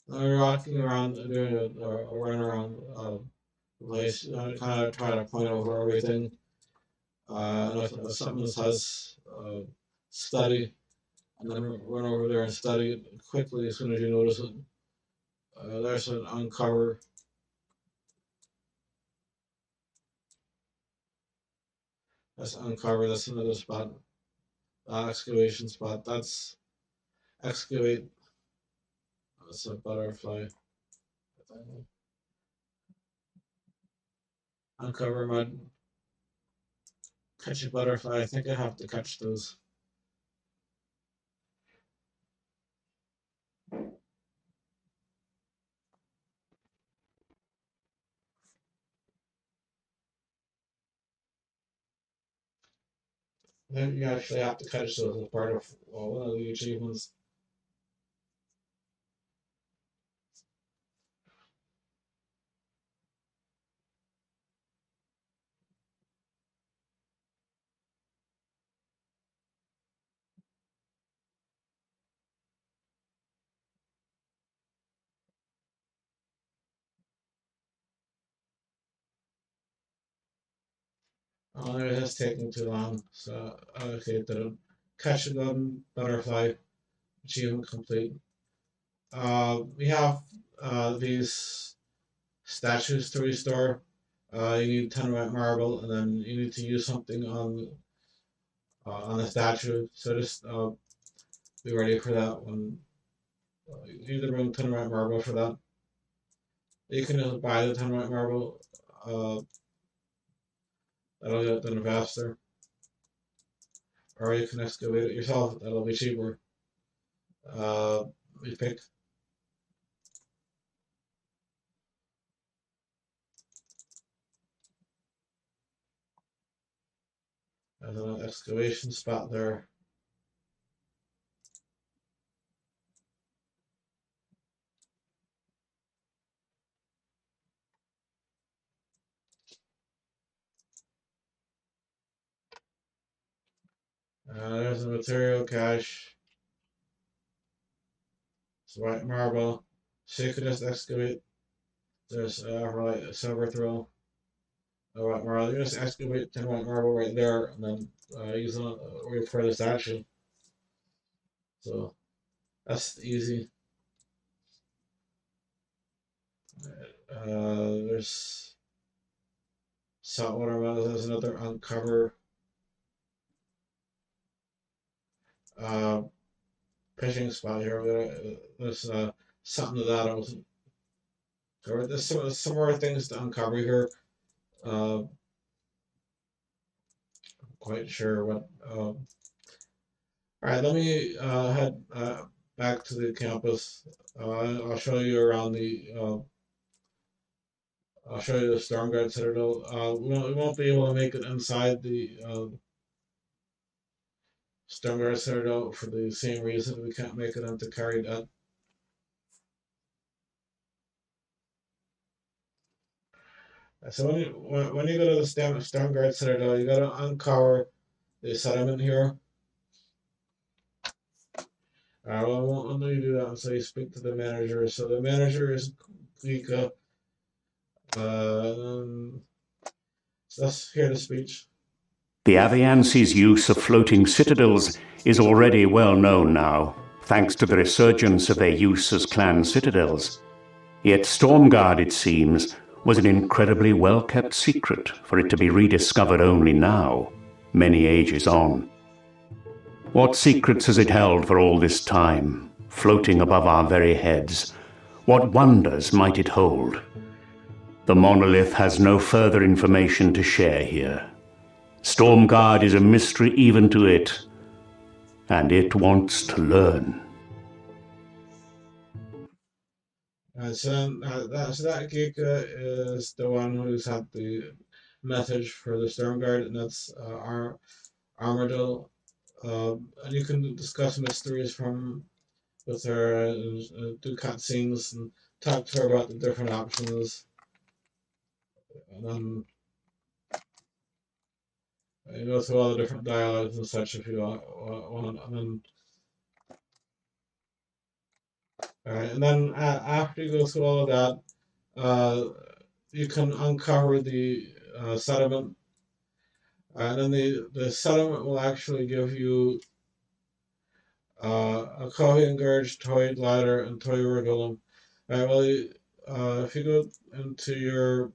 We're walking around, doing a run around the place, kind of trying to point over everything. And if something says study, and then run over there and study it quickly as soon as you notice it. There's an uncover. That's uncover. That's another spot. Excavation spot. That's excavate. That's a butterfly. Uncover mud. Catch a butterfly. I think I have to catch those. Then you actually have to catch those as part of one of the achievements. It has taken too long, so okay, the catch a golden butterfly achievement complete. We have these statues to restore. You need 10 white marble, and then you need to use something on the statue. So just be ready for that when you need to bring 10 white marble for that. You can just buy the 10 white marble. Uh, that'll get it done faster. Or you can excavate it yourself. That'll be cheaper. We pick there's an excavation spot there. There's a material cache. It's white marble. So you could just excavate. There's Everlight, a silver throw, a white marble. You just excavate 10 white marble right there, and then use it for the statue. So that's easy. There's saltwater wells. There's another uncover uh, fishing spot here. There's something to that I wasn't covered. There's some more things to uncover here. I'm quite sure what. All right, let me head back to the campus. I'll show you around the. I'll show you the Stormguard Citadel. We won't be able to make it inside the Stormguard Citadel for the same reason we can't make it into Kharid-et. So when you go to the Stormguard Citadel, you got to uncover the settlement here. I won't let you do that until you speak to the manager. So the manager is Klika. So that's here the speech. The Aviansi's use of floating citadels is already well known now, thanks to the resurgence of their use as clan citadels. Yet Stormguard, it seems, was an incredibly well-kept secret for it to be rediscovered only now, many ages on. What secrets has it held for all this time, floating above our very heads? What wonders might it hold? The monolith has no further information to share here. Stormguard is a mystery even to it, and it wants to learn. So that Giga is the one who's had the message for the Stormguard, and that's Armadillo. And you can discuss mysteries with her, do cutscenes, and talk to her about the different options. And then you go through all the different dialogues and such if you want. And then after you go through all of that, you can uncover the settlement. And then the settlement will actually give you a coffee engaged toy glider and toy golem. Well, if you go into your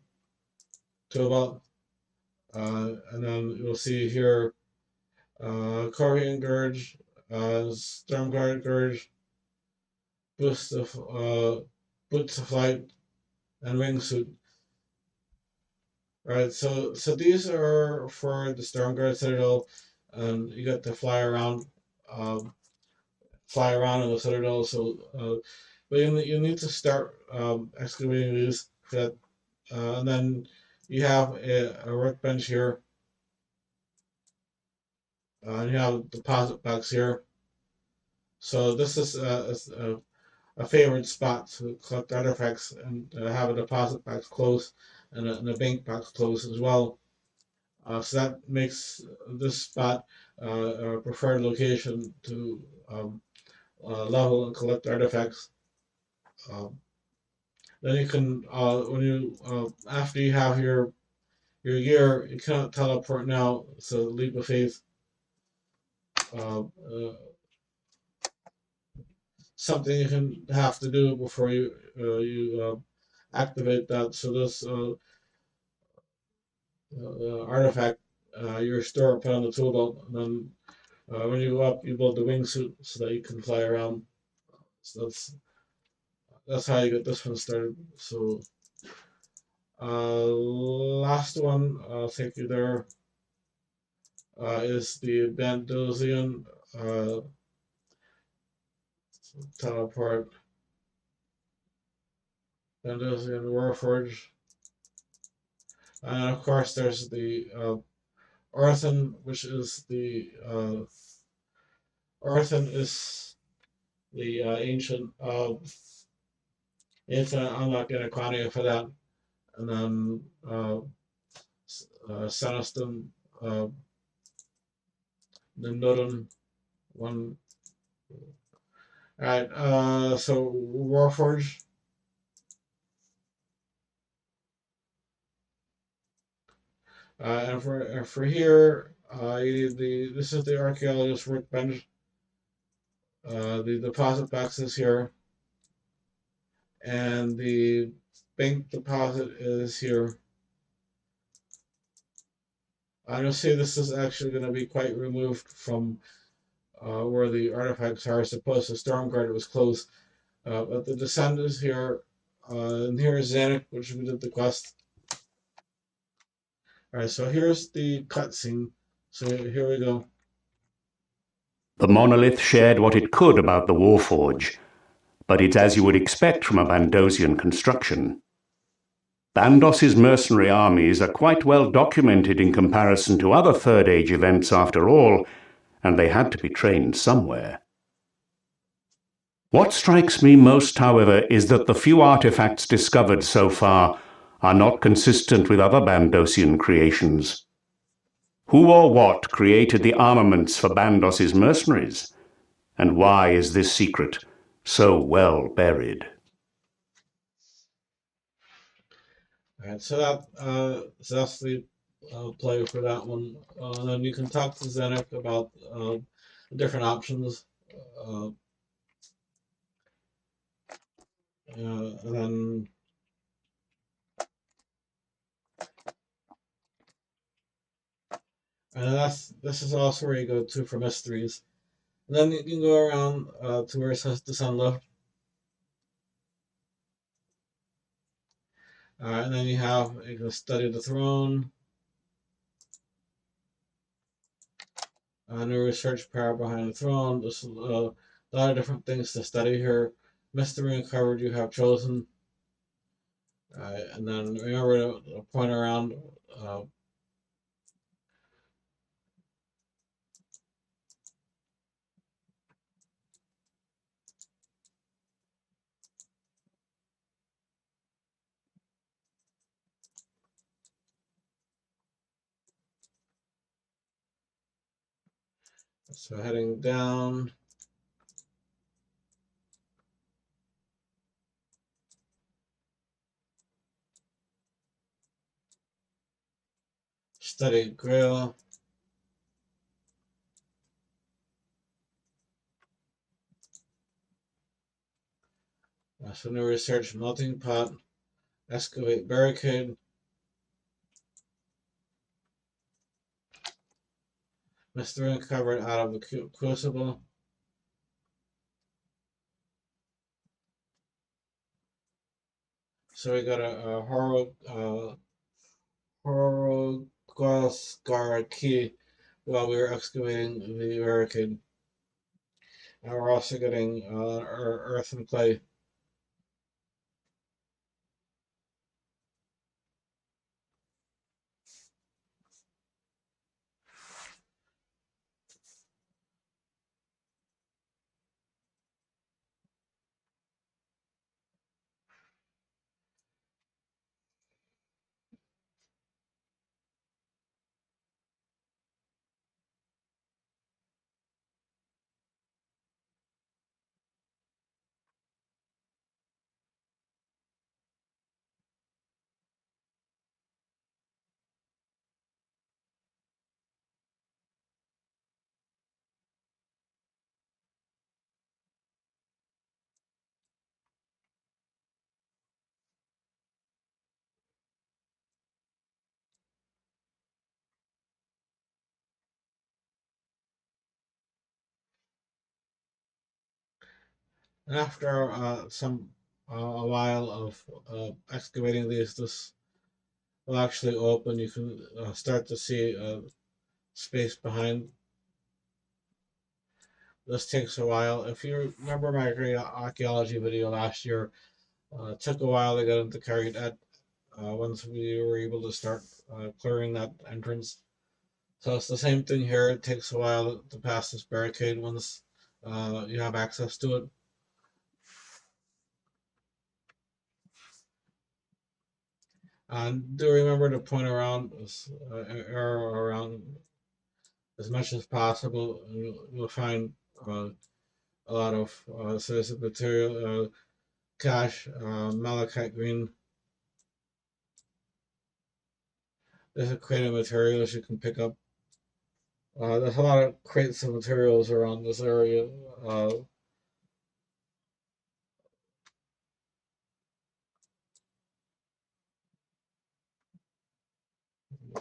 toolbar, and then you'll see here Corey Gurge, Stormguard Gurge, Boots of Flight, and Wingsuit. Right, so these are for the Stormguard Citadel, and you get to fly around in the Citadel. So, but you need to start excavating these for that, and then you have a workbench here. and you have deposit box here. So this is a favorite spot to collect artifacts and have a deposit box close and a bank box close as well. So that makes this spot a preferred location to level and collect artifacts. Um, then you can, when you after you have your gear, you cannot teleport now. It's a leap of faith. Uh, uh, Something you can have to do before you activate that. So this artifact your store put on the tool belt, and then when you go up, you build the wingsuit so that you can fly around. So that's how you get this one started. So last one I'll take you there is the Bandosian uh, teleport. Bandosian Warforge. And of course, there's the Orthon, which is the Orthon is the ancient infinite unlock Anachronia for that, and then Senntisten, uh, the Nodon one. All right, so Warforge, and for here, you need the this is the Archaeologist Workbench. The deposit box is here, and the bank deposit is here. I'm gonna say this is actually going to be quite removed from where the artifacts are. Supposed to Stormguard was close, but the descent is here, and here is Zanuck, which we did the quest. All right, so here's the cutscene. So here we go. The monolith shared what it could about the Warforge, but it's as you would expect from a Bandosian construction. Bandos's mercenary armies are quite well documented in comparison to other Third Age events after all, and they had to be trained somewhere. What strikes me most, however, is that the few artifacts discovered so far are not consistent with other Bandosian creations. Who or what created the armaments for Bandos's mercenaries? And why is this secret so well buried? All right, so that's the play for that one. And then you can talk to Zanuck about different options. Uh, and then this is also where you go to for mysteries. And then you can go around to where it says descend left. And then you can study the throne, new research power behind the throne. There's a lot of different things to study here. Mystery uncovered you have chosen. And then remember to point around. Uh, so heading down. Study Grail. So new research melting pot. Excavate barricade. Mystery uncovered out of the crucible. So we got a Horogosgar key while we were excavating the barricade. And we're also getting earth and clay. And after a while of excavating these, this will actually open. You can start to see space behind. This takes a while. If you remember my great archaeology video last year, it took a while to get into Kharid-et once we were able to start clearing that entrance. So it's the same thing here. It takes a while to pass this barricade once you have access to it. And do remember to point around, arrow around as much as possible. And you'll find a lot of citizen material, cash, malachite green. There's a crate of materials you can pick up. There's a lot of crates of materials around this area.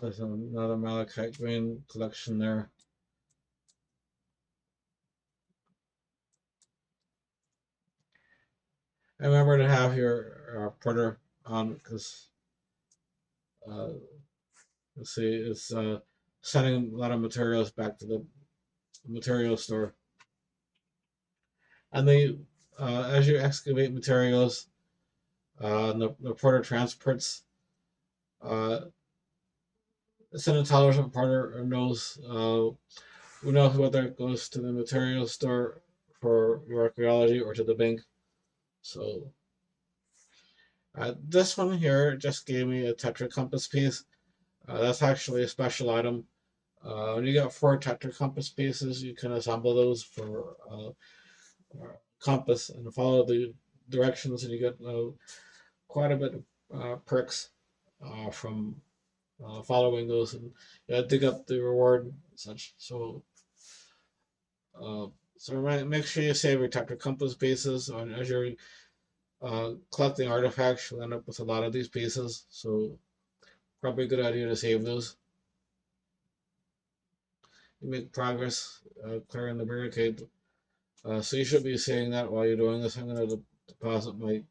There's another malachite green collection there. I remember to have your porter on because uh, let's see, it's sending a lot of materials back to the material store. And they, as you excavate materials, the porter transports. Uh, it's an intelligent porter knows who knows whether it goes to the material store for your archaeology or to the bank. So this one here just gave me a tetra compass piece. That's actually a special item. When you get 4 tetra compass pieces, you can assemble those for compass and follow the directions, and you get quite a bit of perks from following those, and dig up the reward and such. Uh, so make sure you save your tetra compass pieces, and as you're collecting artifacts, you'll end up with a lot of these pieces. So probably a good idea to save those. You make progress clearing the barricade. So you should be seeing that while you're doing this. I'm going to deposit my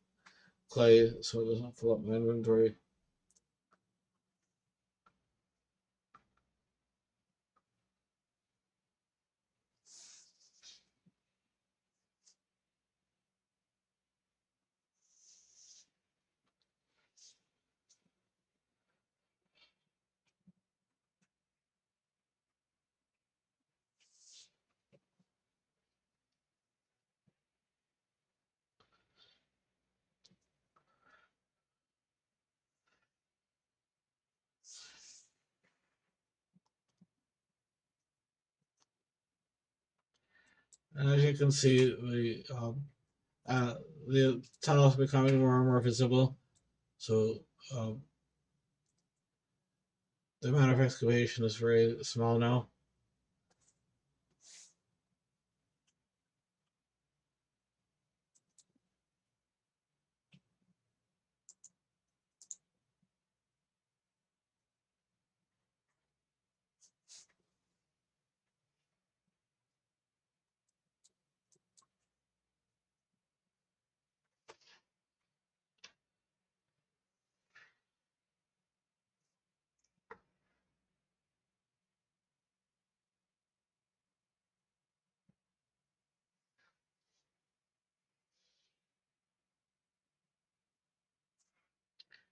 clay so it doesn't fill up my inventory. And as you can see, the tunnel is becoming more and more visible. So um, the amount of excavation is very small now.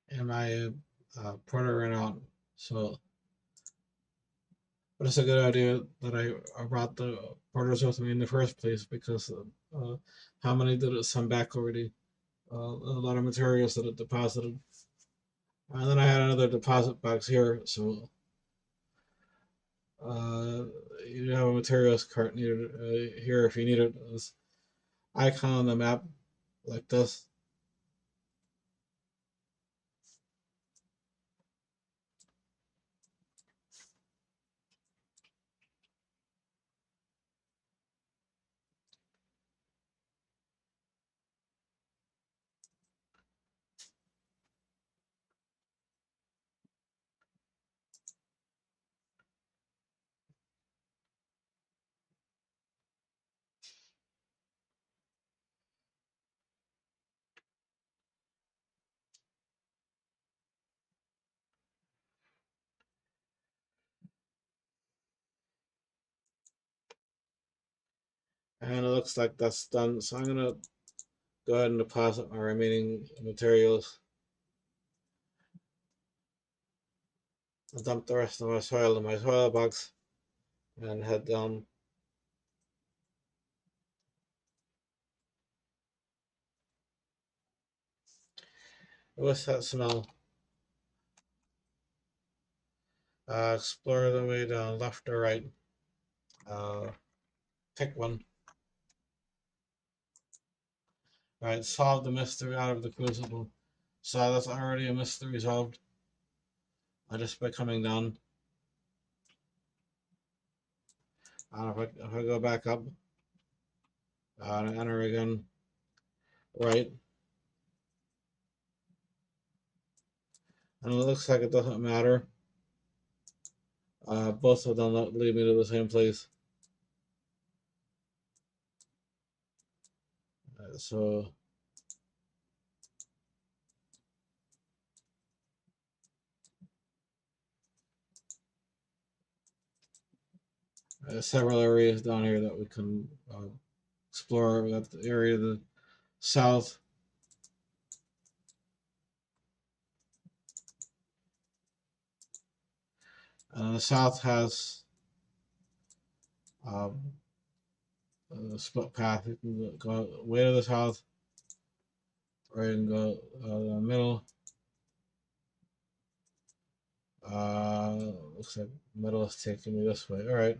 And my porter ran out. So, but it's a good idea that I brought the porters with me in the first place because how many did it send back already? A lot of materials that it deposited. And then I had another deposit box here, so uh, you have a materials cart needed here if you need it. This icon on the map like this. And it looks like that's done. So I'm gonna go ahead and deposit my remaining materials. I'll dump the rest of my soil in my soil box and head down. What's that smell? Explore the way down, left or right. Pick one. Alright, solve the mystery out of the crucible. So that's already a mystery solved. Just by coming down. If I go back up, enter again, right. And it looks like it doesn't matter. Both of them lead me to the same place. So several areas down here that we can explore. We got the area to the south. The south has a split path. You can go way to the south, or you can go the middle. Looks like middle is taking me this way. All right.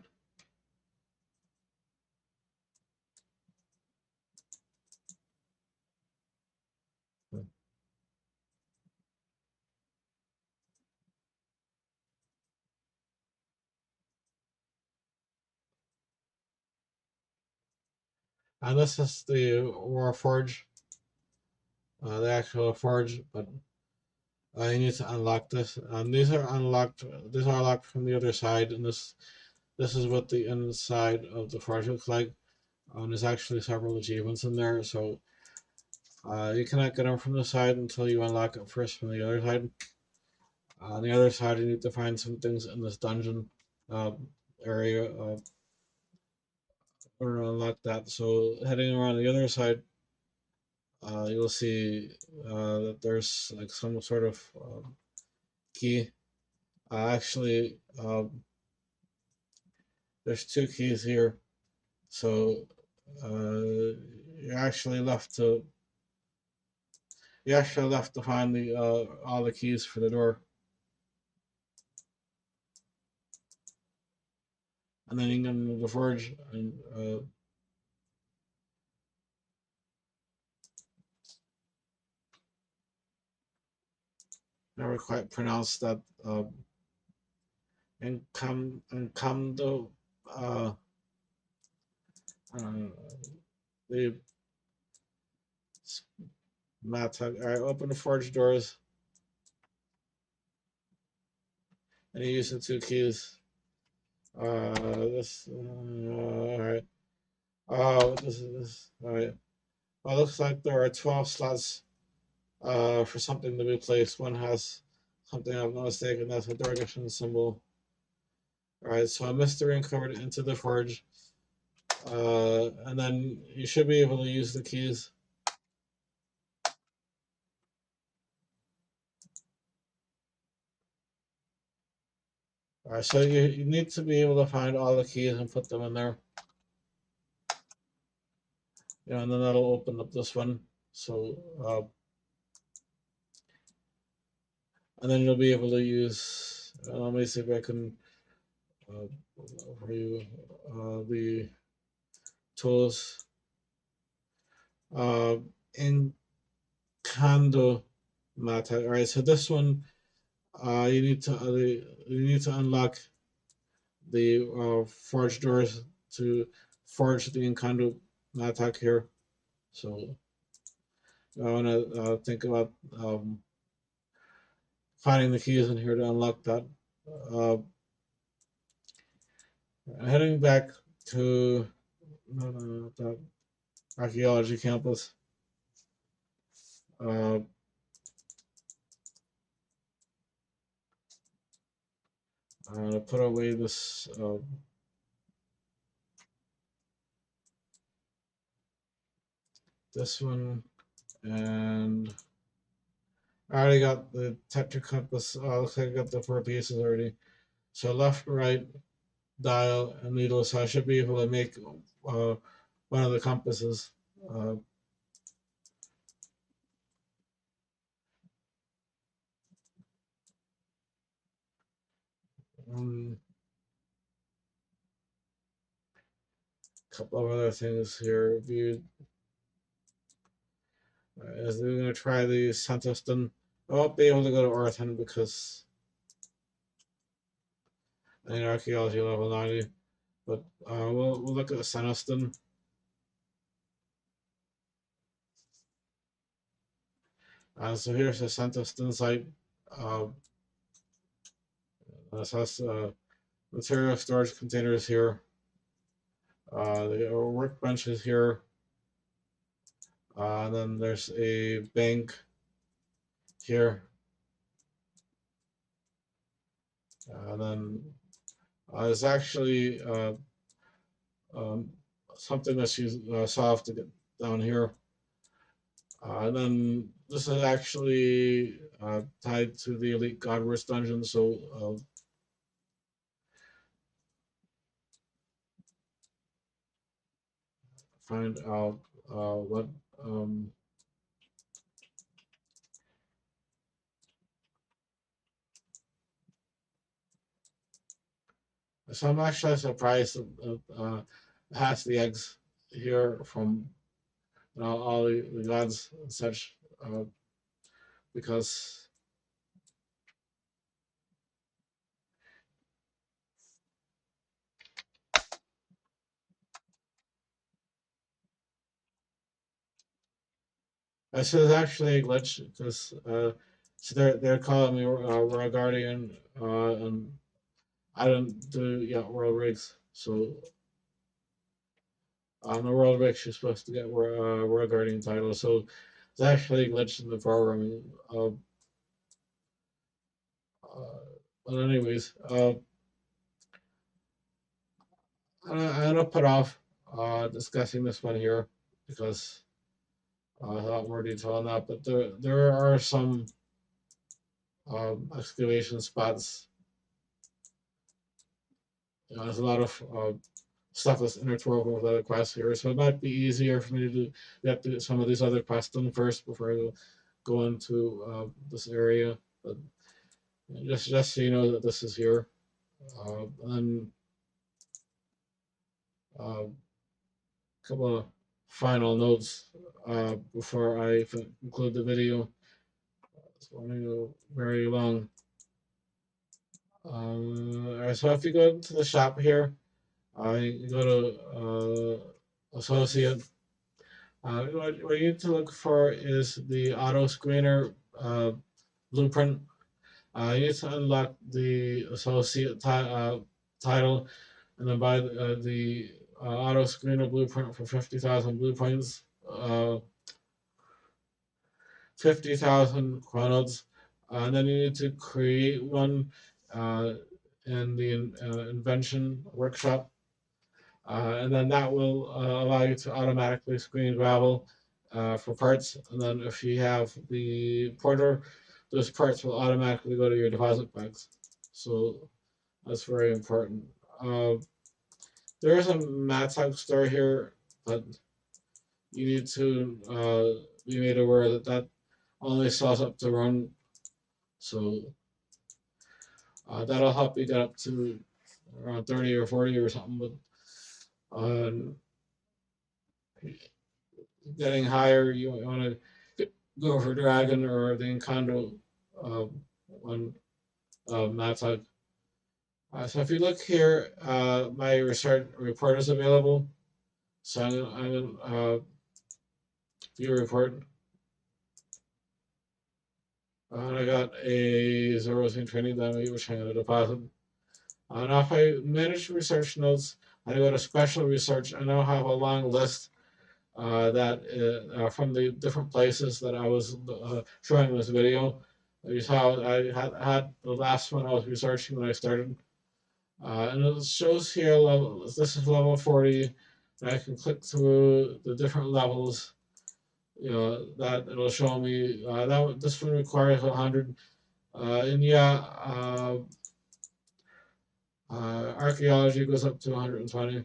And this is the Warforge, the actual forge, but you need to unlock this. And these are unlocked. These are locked from the other side, and this is what the inside of the forge looks like. There's actually several achievements in there, so you cannot get them from the side until you unlock it first from the other side. On the other side, you need to find some things in this dungeon uh, area or unlock that. So heading around the other side, you'll see that there's like some sort of key. Actually, there's two keys here, so you're actually left to find the all the keys for the door, and then you can go to the forge and never quite pronounced that Encamdo uh, uh, the math. All right, open the forge doors, and you use the two keys. This all right. Oh, this is this. All right. Well, it looks like there are 12 slots for something to be placed. One has something I'm not mistaken. That's a direction symbol. All right, so a mystery uncovered into the forge, and then you should be able to use the keys. All right, so you need to be able to find all the keys and put them in there. And then that'll open up this one. So, and then you'll be able to use. Let me see if I can for you the tools. In Kando Mata. All right, so this one you need to unlock the forge doors to forge the Encanto attack here. So I want to think about finding the keys in here to unlock that. Uh, Heading back to the archaeology campus. Uh, Put away this this one, and I already got the Tetra compass. Looks like I got the 4 pieces already. So left, right, dial, and needle. So I should be able to make one of the compasses. Uh, couple of other things here. Viewed. As we're going to try the Senntisten. I won't be able to go to Orthon because I need Archaeology level 90. But we'll look at the Senntisten. So here's the Senntisten site. This has material storage containers here. The workbench is here. And then there's a bank here. And then there's actually something that's solved to get down here. And then this is actually tied to the Elite Godwars dungeon, so find out what so I'm actually surprised that has the eggs here from all the gods and such, because this is actually a glitch because so they're calling me World Guardian, and I didn't do World Rigs, so on the World Rigs you're supposed to get World Guardian title, so it's actually a glitch in the programming. But anyways, I'm gonna put off discussing this one here because a lot more detail on that. But there are some excavation spots. There's a lot of stuff that's interwoven with other quests here, so it might be easier for me to get to some of these other quests done first before I go into this area. But just so you know that this is here, and a couple of final notes before I conclude the video. It's going to go very long. So if you go to the shop here, you go to associate. What you need to look for is the auto screener blueprint. You need to unlock the associate title and then buy the auto screener blueprint for 50,000 blue points, 50,000 Chronotes. And then you need to create one in the invention workshop. And then that will allow you to automatically screen gravel for parts. And then if you have the porter, those parts will automatically go to your deposit bags. So that's very important. There is a Mattock store here, but you need to be made aware that that only sells up to run. So that'll help you get up to around 30 or 40 or something. But getting higher, you want to go for Dragon or the Encondo one Mattock. So if you look here, my research report is available. So I'm gonna view report. I got a 0 training dummy, which I'm gonna deposit. Now if I manage research notes, I go to special research. I now have a long list that from the different places that I was showing in this video. You saw I had the last one I was researching when I started. And it shows here level. This is level 40. And I can click through the different levels that it'll show me this one requires 100. And yeah, archaeology goes up to 120.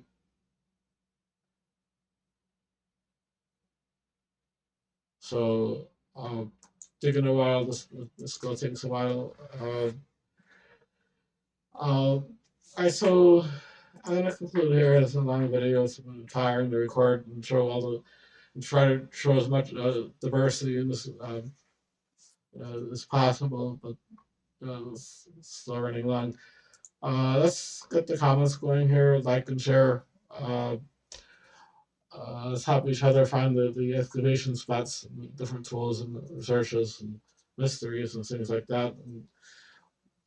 So taking a while. This still takes a while. So I'm gonna conclude here. It's a long video. So I'm tired to record and show all the and try to show as much diversity in this as possible. But it's still running long. Let's get the comments going here. Like and share. Let's help each other find the excavation spots, and different tools and researches and mysteries and things like that. And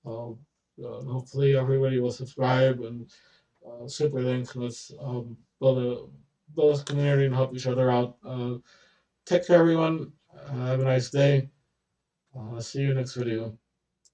hopefully everybody will subscribe and super link. Let's build a community and help each other out. Take care, everyone. Have a nice day. See you next video.